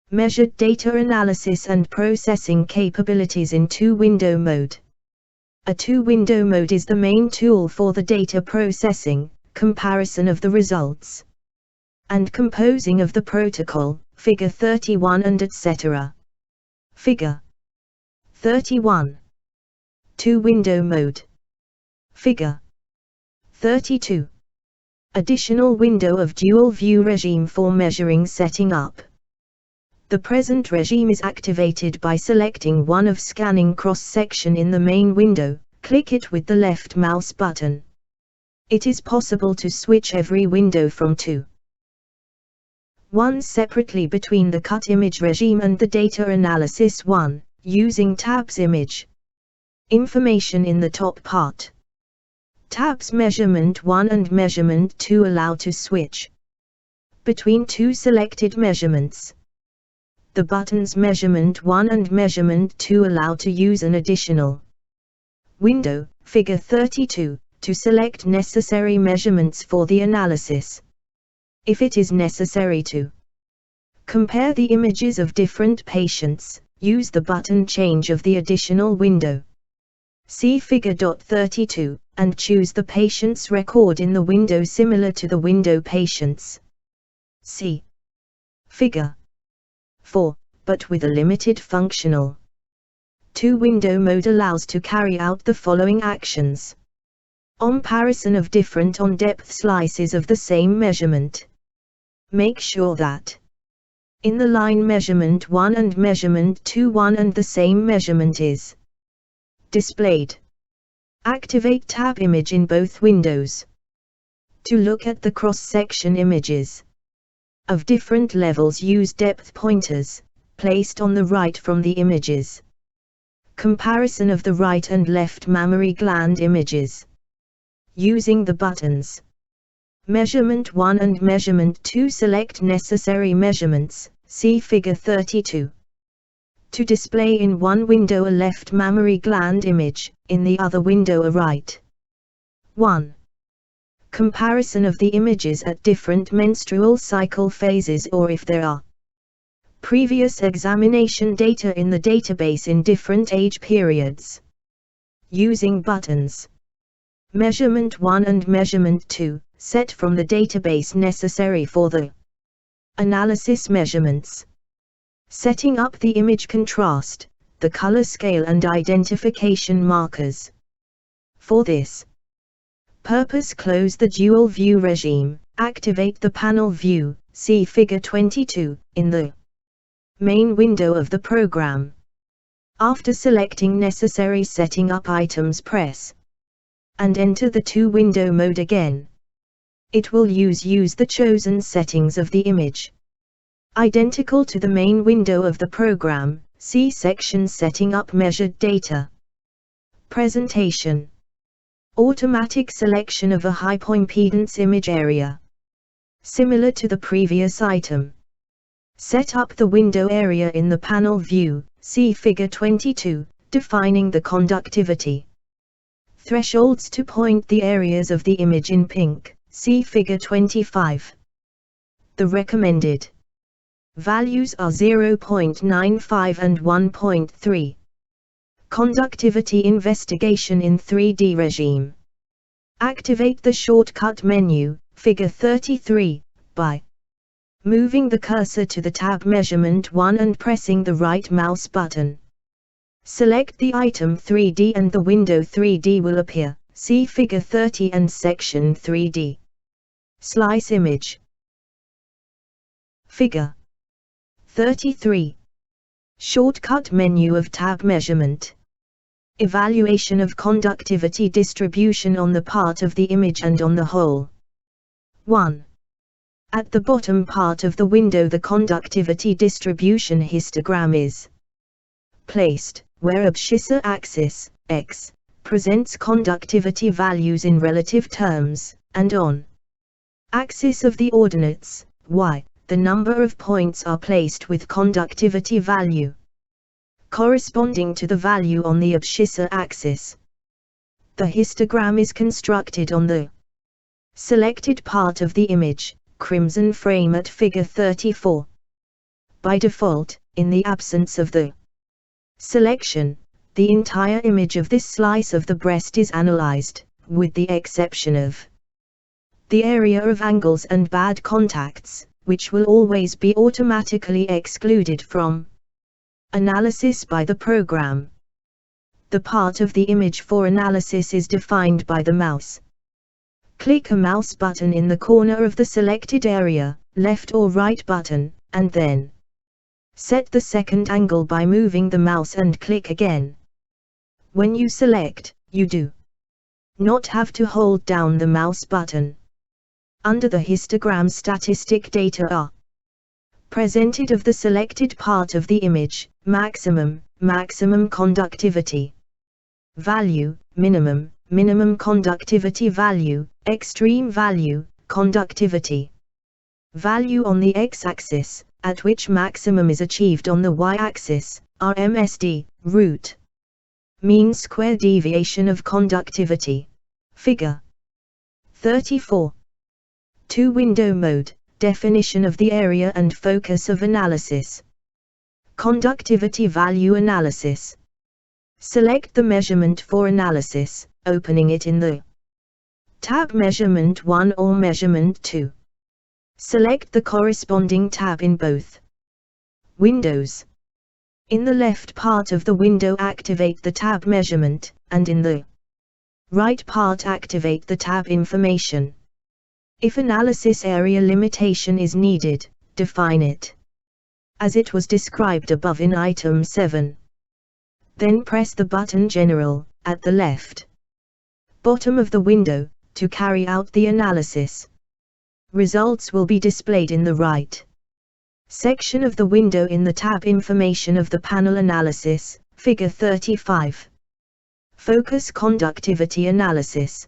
Measured data analysis and processing capabilities in two-window mode. A two-window mode is the main tool for the data processing, comparison of the results, and composing of the protocol, Figure 31 and etc. Figure 31. Two-window mode. Figure 32. Additional window of dual view regime for measuring setting up. The present regime is activated by selecting one of scanning cross-section in the main window, click it with the left mouse button. It is possible to switch every window from 1 separately between the cut image regime and the data analysis one, using tabs image. Information in the top part. Tabs measurement 1 and measurement 2 allow to switch between two selected measurements. The buttons measurement 1 and measurement 2 allow to use an additional window, figure 32, to select necessary measurements for the analysis. If it is necessary to compare the images of different patients, use the button change of the additional window. See figure 32, and choose the patient's record in the window similar to the window patients. See figure 4, but with a limited functional. Two-window mode allows to carry out the following actions. Comparison of different on-depth slices of the same measurement. Make sure that in the line measurement 1 and measurement 2 one and the same measurement is displayed. Activate tab image in both windows. To look at the cross-section images of different levels, use depth pointers, placed on the right from the images. Comparison of the right and left mammary gland images. Using the buttons measurement 1 and measurement 2, select necessary measurements, see figure 32. To display in one window a left mammary gland image, in the other window a right one. Comparison of the images at different menstrual cycle phases, or if there are previous examination data in the database in different age periods. Using buttons measurement 1 and measurement 2, set from the database necessary for the analysis measurements. Setting up the image contrast, the color scale and identification markers. For this purpose, close the dual view regime, activate the panel view, see figure 22, in the main window of the program. After selecting necessary setting up items, press and enter the two-window mode again. It will use the chosen settings of the image. Identical to the main window of the program, see section setting up measured data. Presentation. Automatic selection of a hypoimpedance image area. Similar to the previous item. Set up the window area in the panel view, see figure 22, defining the conductivity thresholds to point the areas of the image in pink, see figure 25. The recommended values are 0.95 and 1.3. Conductivity investigation in 3D regime. Activate the shortcut menu, figure 33, by moving the cursor to the tab measurement 1 and pressing the right mouse button. Select the item 3D and the window 3D will appear, see figure 30 and section 3D. Slice image. Figure 33. Shortcut menu of tab measurement. Evaluation of conductivity distribution on the part of the image and on the whole. 1. At the bottom part of the window, the conductivity distribution histogram is placed, where abscissa axis, X, presents conductivity values in relative terms, and on axis of the ordinates, Y, the number of points are placed with conductivity value corresponding to the value on the abscissa axis. The histogram is constructed on the selected part of the image, crimson frame at figure 34. By default, in the absence of the selection, the entire image of this slice of the breast is analyzed, with the exception of the area of angles and bad contacts, which will always be automatically excluded from analysis by the program. the part of the image for analysis is defined by the mouse. Click a mouse button in the corner of the selected area, left or right button, and then set the second angle by moving the mouse and click again. When you select, you do not have to hold down the mouse button. Under the histogram, statistic data are presented of the selected part of the image: maximum conductivity value, minimum conductivity value, extreme value, conductivity value on the x-axis, at which maximum is achieved on the y-axis, RMSD, root mean square deviation of conductivity. Figure 34. Two-window mode, definition of the area and focus of analysis. Conductivity value analysis. Select the measurement for analysis, opening it in the tab Measurement 1 or Measurement 2. Select the corresponding tab in both windows. In the left part of the window, activate the tab Measurement, and in the right part, activate the tab Information. If analysis area limitation is needed, define it as it was described above in item 7. Then press the button General, at the left bottom of the window, to carry out the analysis. Results will be displayed in the right section of the window in the tab Information of the panel analysis, figure 35. Focus conductivity analysis.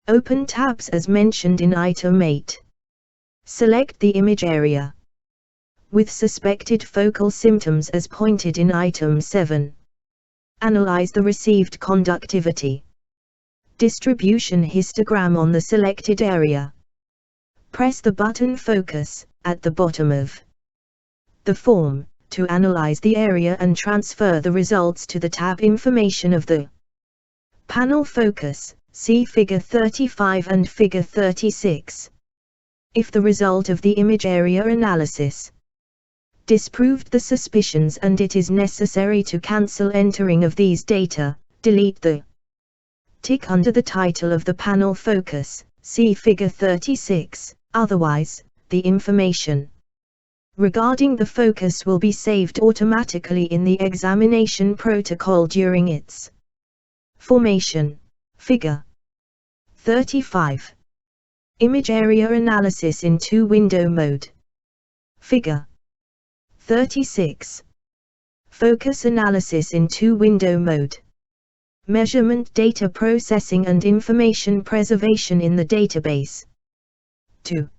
Open tabs as mentioned in item 8. Select the image area with suspected focal symptoms as pointed in item 7. Analyze the received conductivity distribution histogram on the selected area. Press the button Focus, at the bottom of the form, to analyze the area and transfer the results to the tab Information of the panel focus. See figure 35 and figure 36. If the result of the image area analysis disproved the suspicions and it is necessary to cancel entering of these data, delete the tick under the title of the panel focus. See figure 36. Otherwise, the information regarding the focus will be saved automatically in the examination protocol during its formation. Figure 35. Image area analysis in two-window mode. Figure 36. Focus analysis in two-window mode. Measurement data processing and information preservation in the database. 2.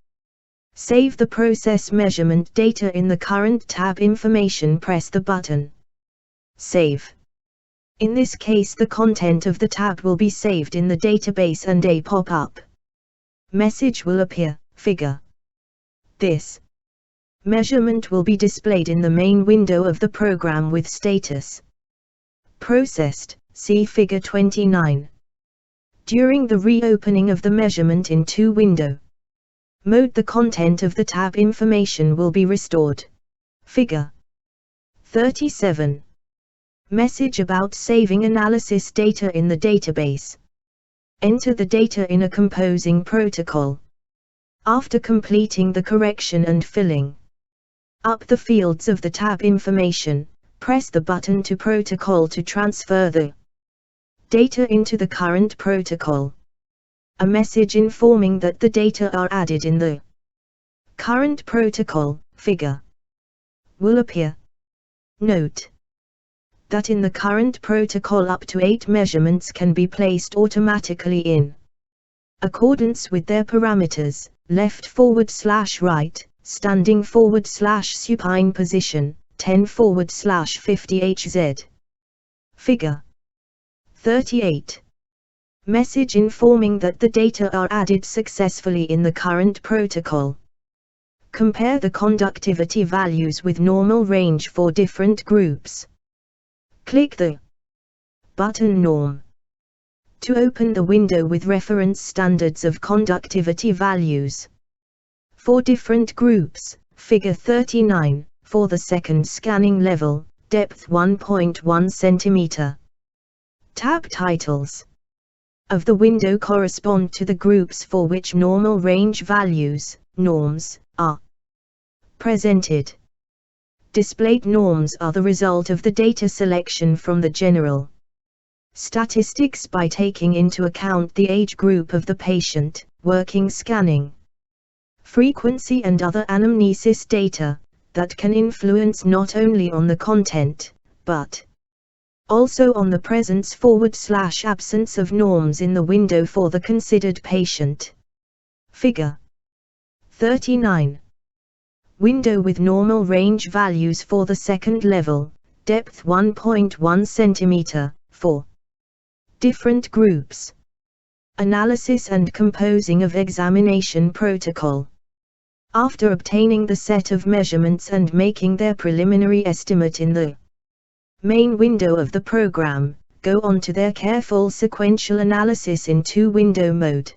Save the process measurement data in the current tab Information. Press the button Save. In this case, the content of the tab will be saved in the database and a pop-up message will appear. Figure. This measurement will be displayed in the main window of the program with status processed. See figure 29. During the reopening of the measurement in two-window mode, the content of the tab Information will be restored. Figure 37. Message about saving analysis data in the database. Enter the data in a composing protocol. After completing the correction and filling up the fields of the tab Information, press the button to Protocol to transfer the data into the current protocol. A message informing that the data are added in the current protocol figure will appear. Note that in the current protocol up to 8 measurements can be placed automatically in accordance with their parameters: left/right, standing/supine position, 10/50 Hz. Figure 38. Message informing that the data are added successfully in the current protocol. Compare the conductivity values with normal range for different groups. Click the button Norm to open the window with reference standards of conductivity values. For different groups, figure 39, for the second scanning level, depth 1.1 cm. Tab titles of the window correspond to the groups for which normal range values, norms, are presented. Displayed norms are the result of the data selection from the general statistics by taking into account the age group of the patient, working scanning frequency and other anamnesis data that can influence not only on the content, but also on the presence/absence of norms in the window for the considered patient. Figure 39. Window with normal range values for the second level, depth 1.1 cm, for different groups. Analysis and composing of examination protocol. After obtaining the set of measurements and making their preliminary estimate in the main window of the program, go on to their careful sequential analysis in two-window mode.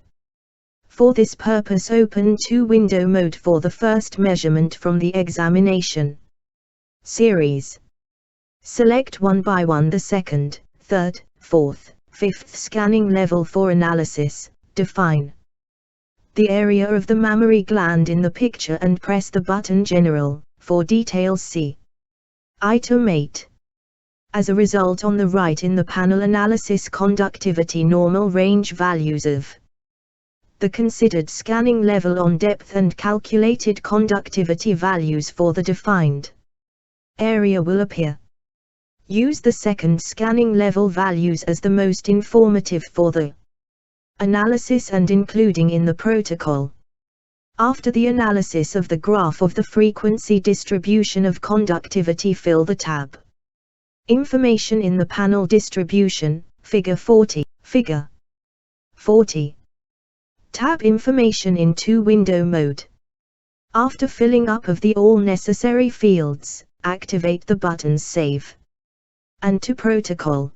For this purpose, open two-window mode for the first measurement from the examination series. Select one by one the second, third, fourth, fifth scanning level for analysis. Define the area of the mammary gland in the picture and press the button General. For details see Item 8. As a result, on the right in the panel, analysis conductivity normal range values of the considered scanning level on depth and calculated conductivity values for the defined area will appear. Use the second scanning level values as the most informative for the analysis and including in the protocol. After the analysis of the graph of the frequency distribution of conductivity, fill the tab information in the panel distribution, Figure 40. Figure 40. Tab information in two-window mode. After filling up of the all necessary fields, activate the buttons Save and to Protocol.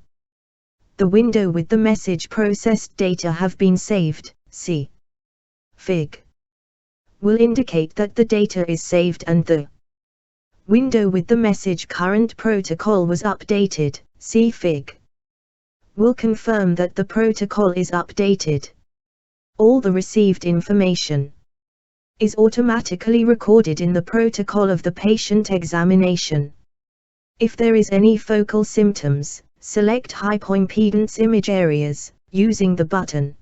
The window with the message processed data have been saved, see Fig. Will indicate that the data is saved, and the window with the message current protocol was updated, see Fig. Will confirm that the protocol is updated. All the received information is automatically recorded in the protocol of the patient examination. If there is any focal symptoms, select hypoimpedance image areas, using the button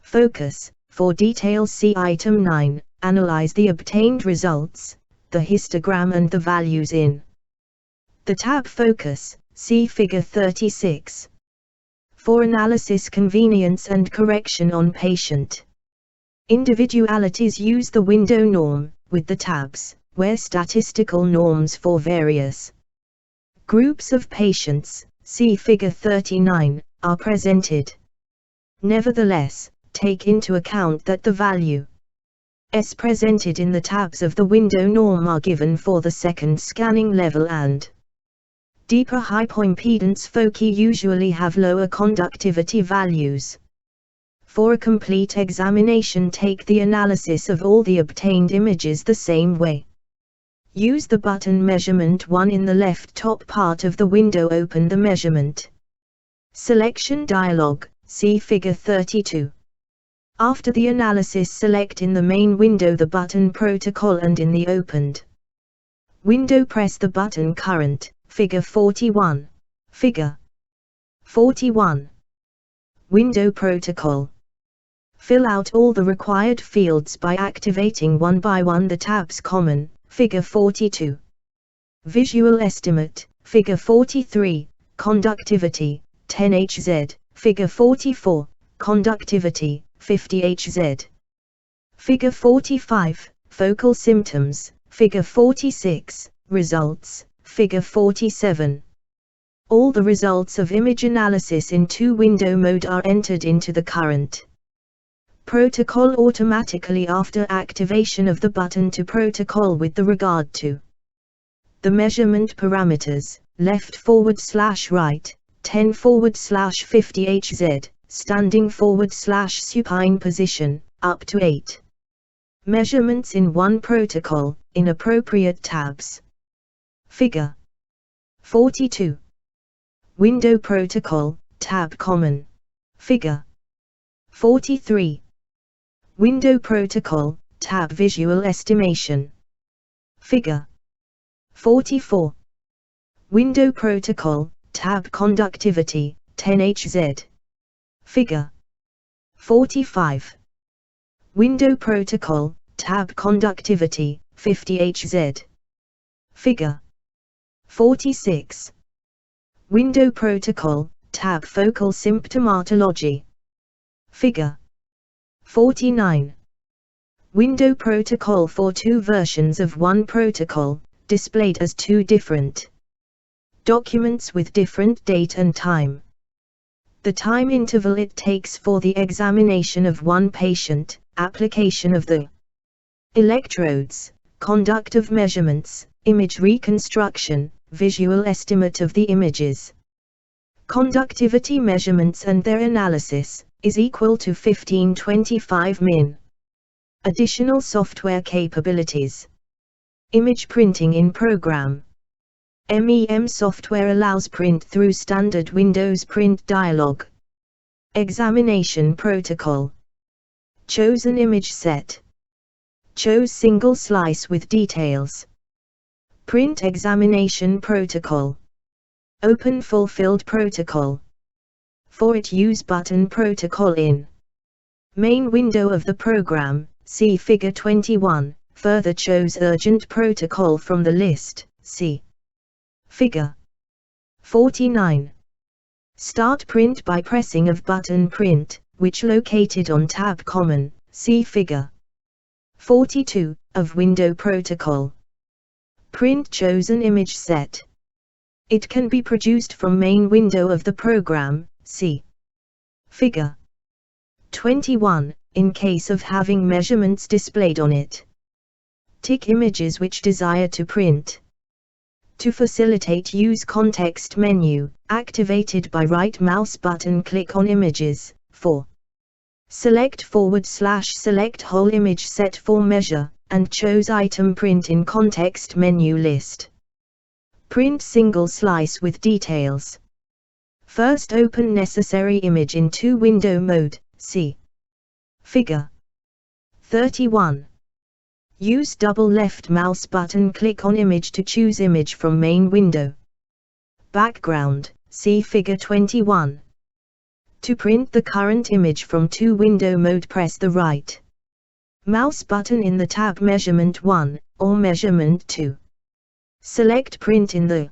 Focus. For details see Item 9, analyze the obtained results, the histogram and the values in the tab Focus, see Figure 36. For analysis convenience and correction on patient individualities, use the window norm, with the tabs, where statistical norms for various groups of patients, see Figure 39, are presented. Nevertheless, take into account that the value S presented in the tabs of the window norm are given for the second scanning level, and deeper hypoimpedance foci usually have lower conductivity values. For a complete examination, take the analysis of all the obtained images the same way. Use the button Measurement 1 in the left top part of the window. Open the measurement selection dialog, see Figure 32. After the analysis, select in the main window the button Protocol, and in the opened window press the button Current, Figure 41. Figure 41. Window Protocol. Fill out all the required fields by activating one by one the tabs Common, Figure 42. Visual Estimate, Figure 43, Conductivity, 10 Hz, Figure 44, Conductivity, 50 Hz. Figure 45, Focal Symptoms, Figure 46, Results, Figure 47. All the results of image analysis in two-window mode are entered into the current protocol automatically after activation of the button to protocol with the regard to the measurement parameters, left/right, 10/50 Hz, standing/supine position, up to 8 measurements in one protocol, in appropriate tabs. Figure 42. Window Protocol, tab Common. Figure 43. Window Protocol, tab Visual Estimation. Figure 44. Window Protocol, tab Conductivity, 10Hz. Figure 45. Window Protocol, tab Conductivity, 50Hz. Figure 46. Window Protocol, tab Focal Symptomatology. Figure 49. Window Protocol for two versions of one protocol, displayed as two different documents with different date and time. The time interval it takes for the examination of one patient, application of the electrodes, conduct of measurements, image reconstruction, visual estimate of the images, conductivity measurements and their analysis, is equal to 1525 min. Additional software capabilities. Image printing in program. MEM software allows print through standard Windows print dialog. Examination protocol. Chosen image set. Chose single slice with details. Print examination protocol. Open fulfilled protocol. For it use button protocol in main window of the program, see figure 21, further chose urgent protocol from the list, see figure 49. Start print by pressing of button print, which located on tab Common, see figure 42, of window protocol. Print chosen image set. It can be produced from main window of the program, see figure 21, in case of having measurements displayed on it. Tick images which desire to print. To facilitate use context menu, activated by right mouse button click on images, for select /select whole image set for measure, and chose item print in context menu list. Print single slice with details. First open necessary image in two window mode, see figure 31. Use double left mouse button click on image to choose image from main window. Background, see figure 21. To print the current image from two window mode press the right mouse button in the tab Measurement 1, or Measurement 2. Select Print in the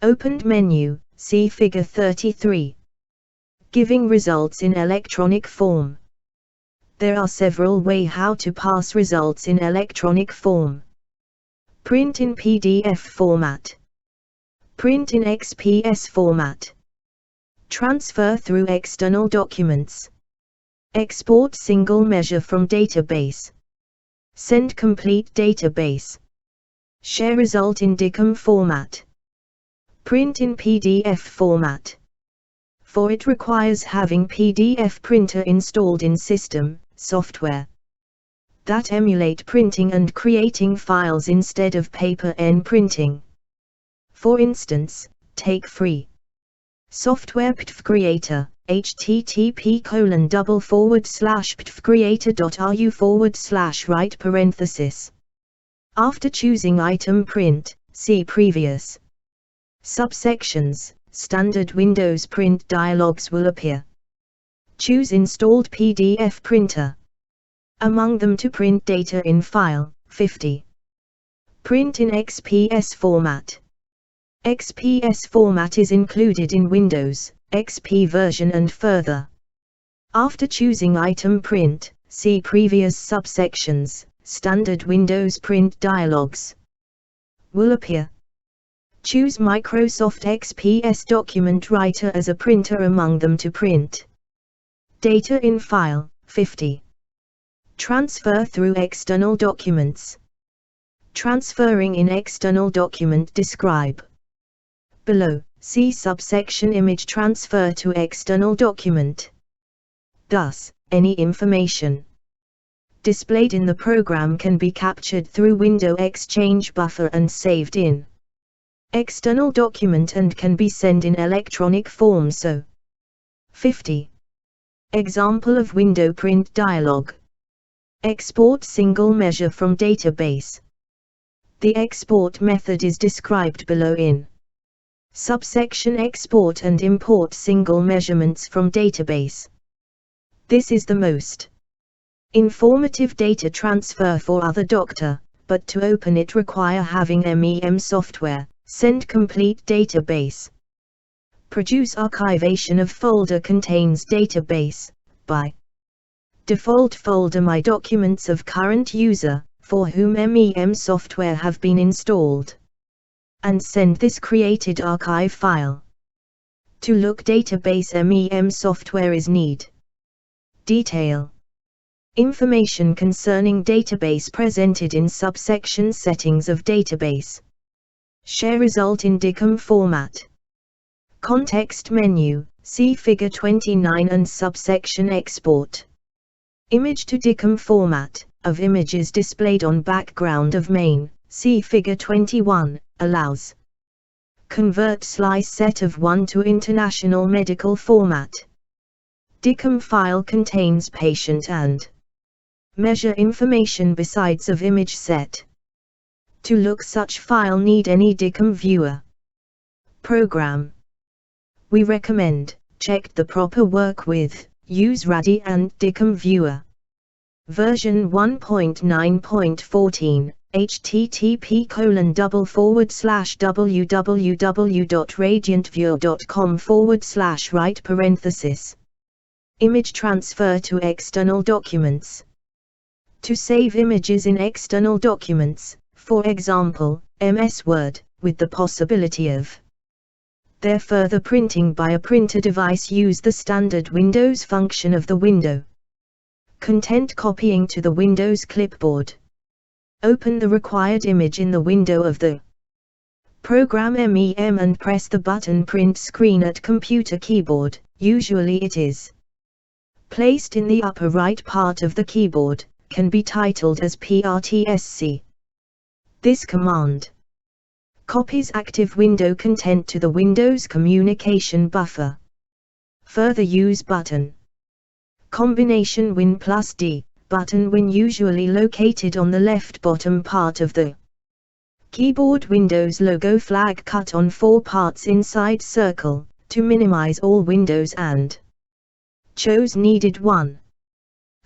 opened menu, see figure 33. Giving results in electronic form. There are several ways how to pass results in electronic form. Print in PDF format. Print in XPS format. Transfer through external documents. Export single measure from database. Send complete database. Share result in DICOM format. Print in PDF format. For it requires having PDF printer installed in system, software that emulate printing and creating files instead of paper and printing. For instance, take free software PTF Creator, http://ptfcreator.ru/right. After choosing item print, see previous subsections. Standard Windows print dialogs will appear. Choose installed PDF printer. Among them to print data in file, 50. Print in XPS format. XPS format is included in Windows XP version and further. After choosing item print, see previous subsections. Standard Windows print dialogs will appear. Choose Microsoft XPS Document Writer as a printer among them to print data in file, 50. Transfer through external documents. Transferring in external document describe. Below, see subsection Image transfer to external document. Thus, any information displayed in the program can be captured through Window Exchange buffer and saved in external document and can be sent in electronic form so 50. Example of window print dialog. Export single measure from database. The export method is described below in subsection export and import single measurements from database. This is the most informative data transfer for other doctor, but to open it require having MEM software. Send complete database. Produce archivation of folder contains database, by default folder My documents of current user, for whom MEM software have been installed. And send this created archive file. To look database MEM software is need. Detail. Information concerning database presented in subsection settings of database. Share result in DICOM format. Context menu, see figure 29 and subsection export. Image to DICOM format, of images displayed on background of main, see figure 21, allows. Convert slice set of 1 to international medical format. DICOM file contains patient and measure information besides of image set. To look such file need any DICOM viewer. Program. We recommend, check the proper work with, use RADI and DICOM viewer. Version 1.9.14, http://www.radiantviewer.com/right . Image transfer to external documents. To save images in external documents, for example, MS Word, with the possibility of their further printing by a printer device, use the standard Windows function of the window. Content copying to the Windows clipboard. Open the required image in the window of the program MEM and press the button Print Screen at computer keyboard. Usually it is placed in the upper right part of the keyboard, can be titled as PRTSC. This command copies active window content to the Windows communication buffer. Further use button. Combination Win plus D, button Win usually located on the left bottom part of the keyboard. Windows logo flag cut on 4 parts inside circle, to minimize all windows and chose needed one.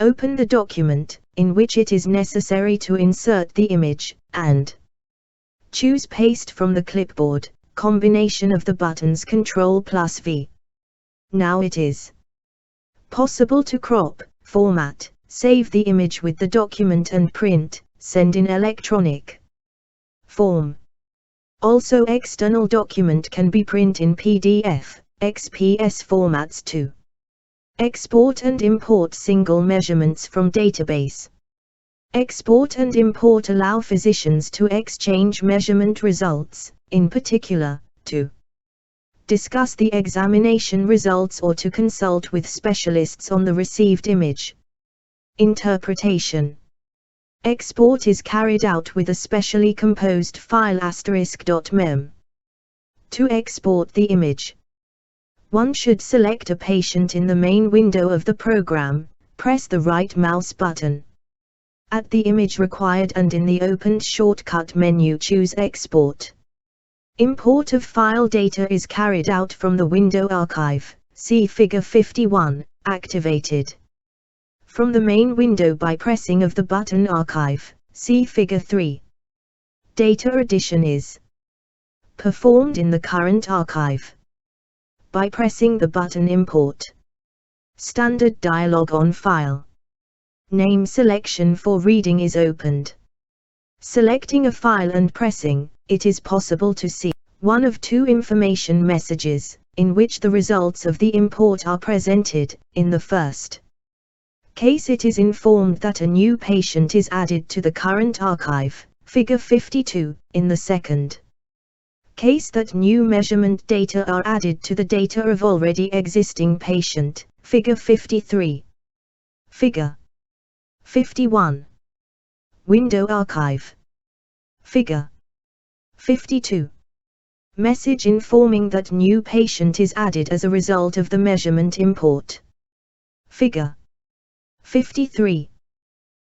Open the document, in which it is necessary to insert the image, and choose Paste from the clipboard, combination of the buttons Ctrl plus V. Now it is possible to crop, format, save the image with the document and print, send in electronic form. Also external document can be print in PDF, XPS formats to export and import single measurements from database. Export and import allow physicians to exchange measurement results, in particular, to discuss the examination results or to consult with specialists on the received image. Interpretation. Export is carried out with a specially composed file *.mem. To export the image, one should select a patient in the main window of the program, press the right mouse button at the image required and in the opened shortcut menu choose Export. Import of file data is carried out from the window archive, see figure 51, activated from the main window by pressing of the button Archive, see figure 3. Data addition is performed in the current archive by pressing the button Import. Standard dialog on file. Name selection for reading is opened. Selecting a file and pressing, it is possible to see one of 2 information messages, in which the results of the import are presented. In the first case it is informed that a new patient is added to the current archive, figure 52, in the second case that new measurement data are added to the data of already existing patient, figure 53. Figure 51. Window archive. Figure 52. Message informing that new patient is added as a result of the measurement import. Figure 53.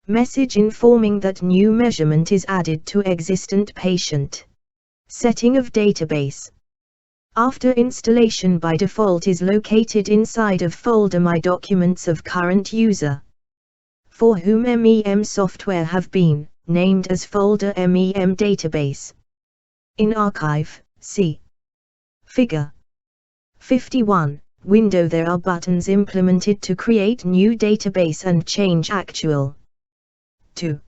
Message informing that new measurement is added to existent patient. Setting of database. After installation by default is located inside of folder My Documents of current user, for whom MEM software have been named as folder MEM database. In archive, see Figure 51. Window. There are buttons implemented to create new database and change actual. To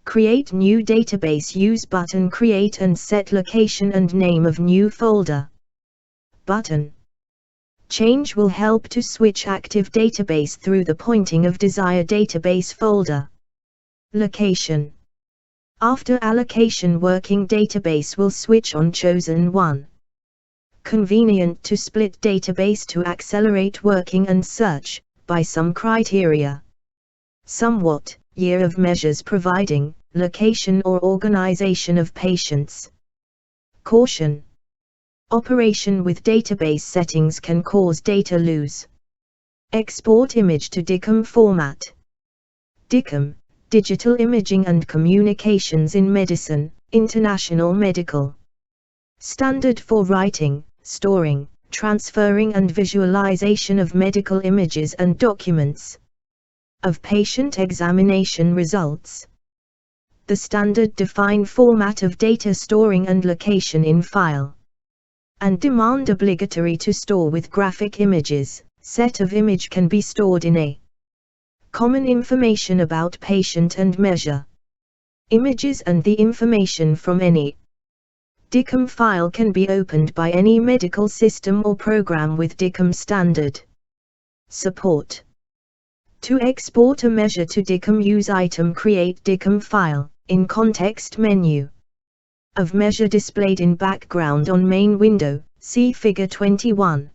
create new database, use button Create and set location and name of new folder. Button Change will help to switch active database through the pointing of desired database folder. Location. After allocation, working database will switch on chosen one. Convenient to split database to accelerate working and search by some criteria. Somewhat, year of measures providing, location or organization of patients. Caution. Operation with database settings can cause data lose. Export image to DICOM format. DICOM, Digital Imaging and Communications in Medicine, International Medical Standard for writing, storing, transferring and visualization of medical images and documents of patient examination results. The standard define format of data storing and location in file. And demand obligatory to store with graphic images. Set of image can be stored in a common information about patient and measure. Images and the information from any DICOM file can be opened by any medical system or program with DICOM standard support. To export a measure to DICOM, use item Create DICOM file in context menu of measure displayed in background on main window, see Figure 21.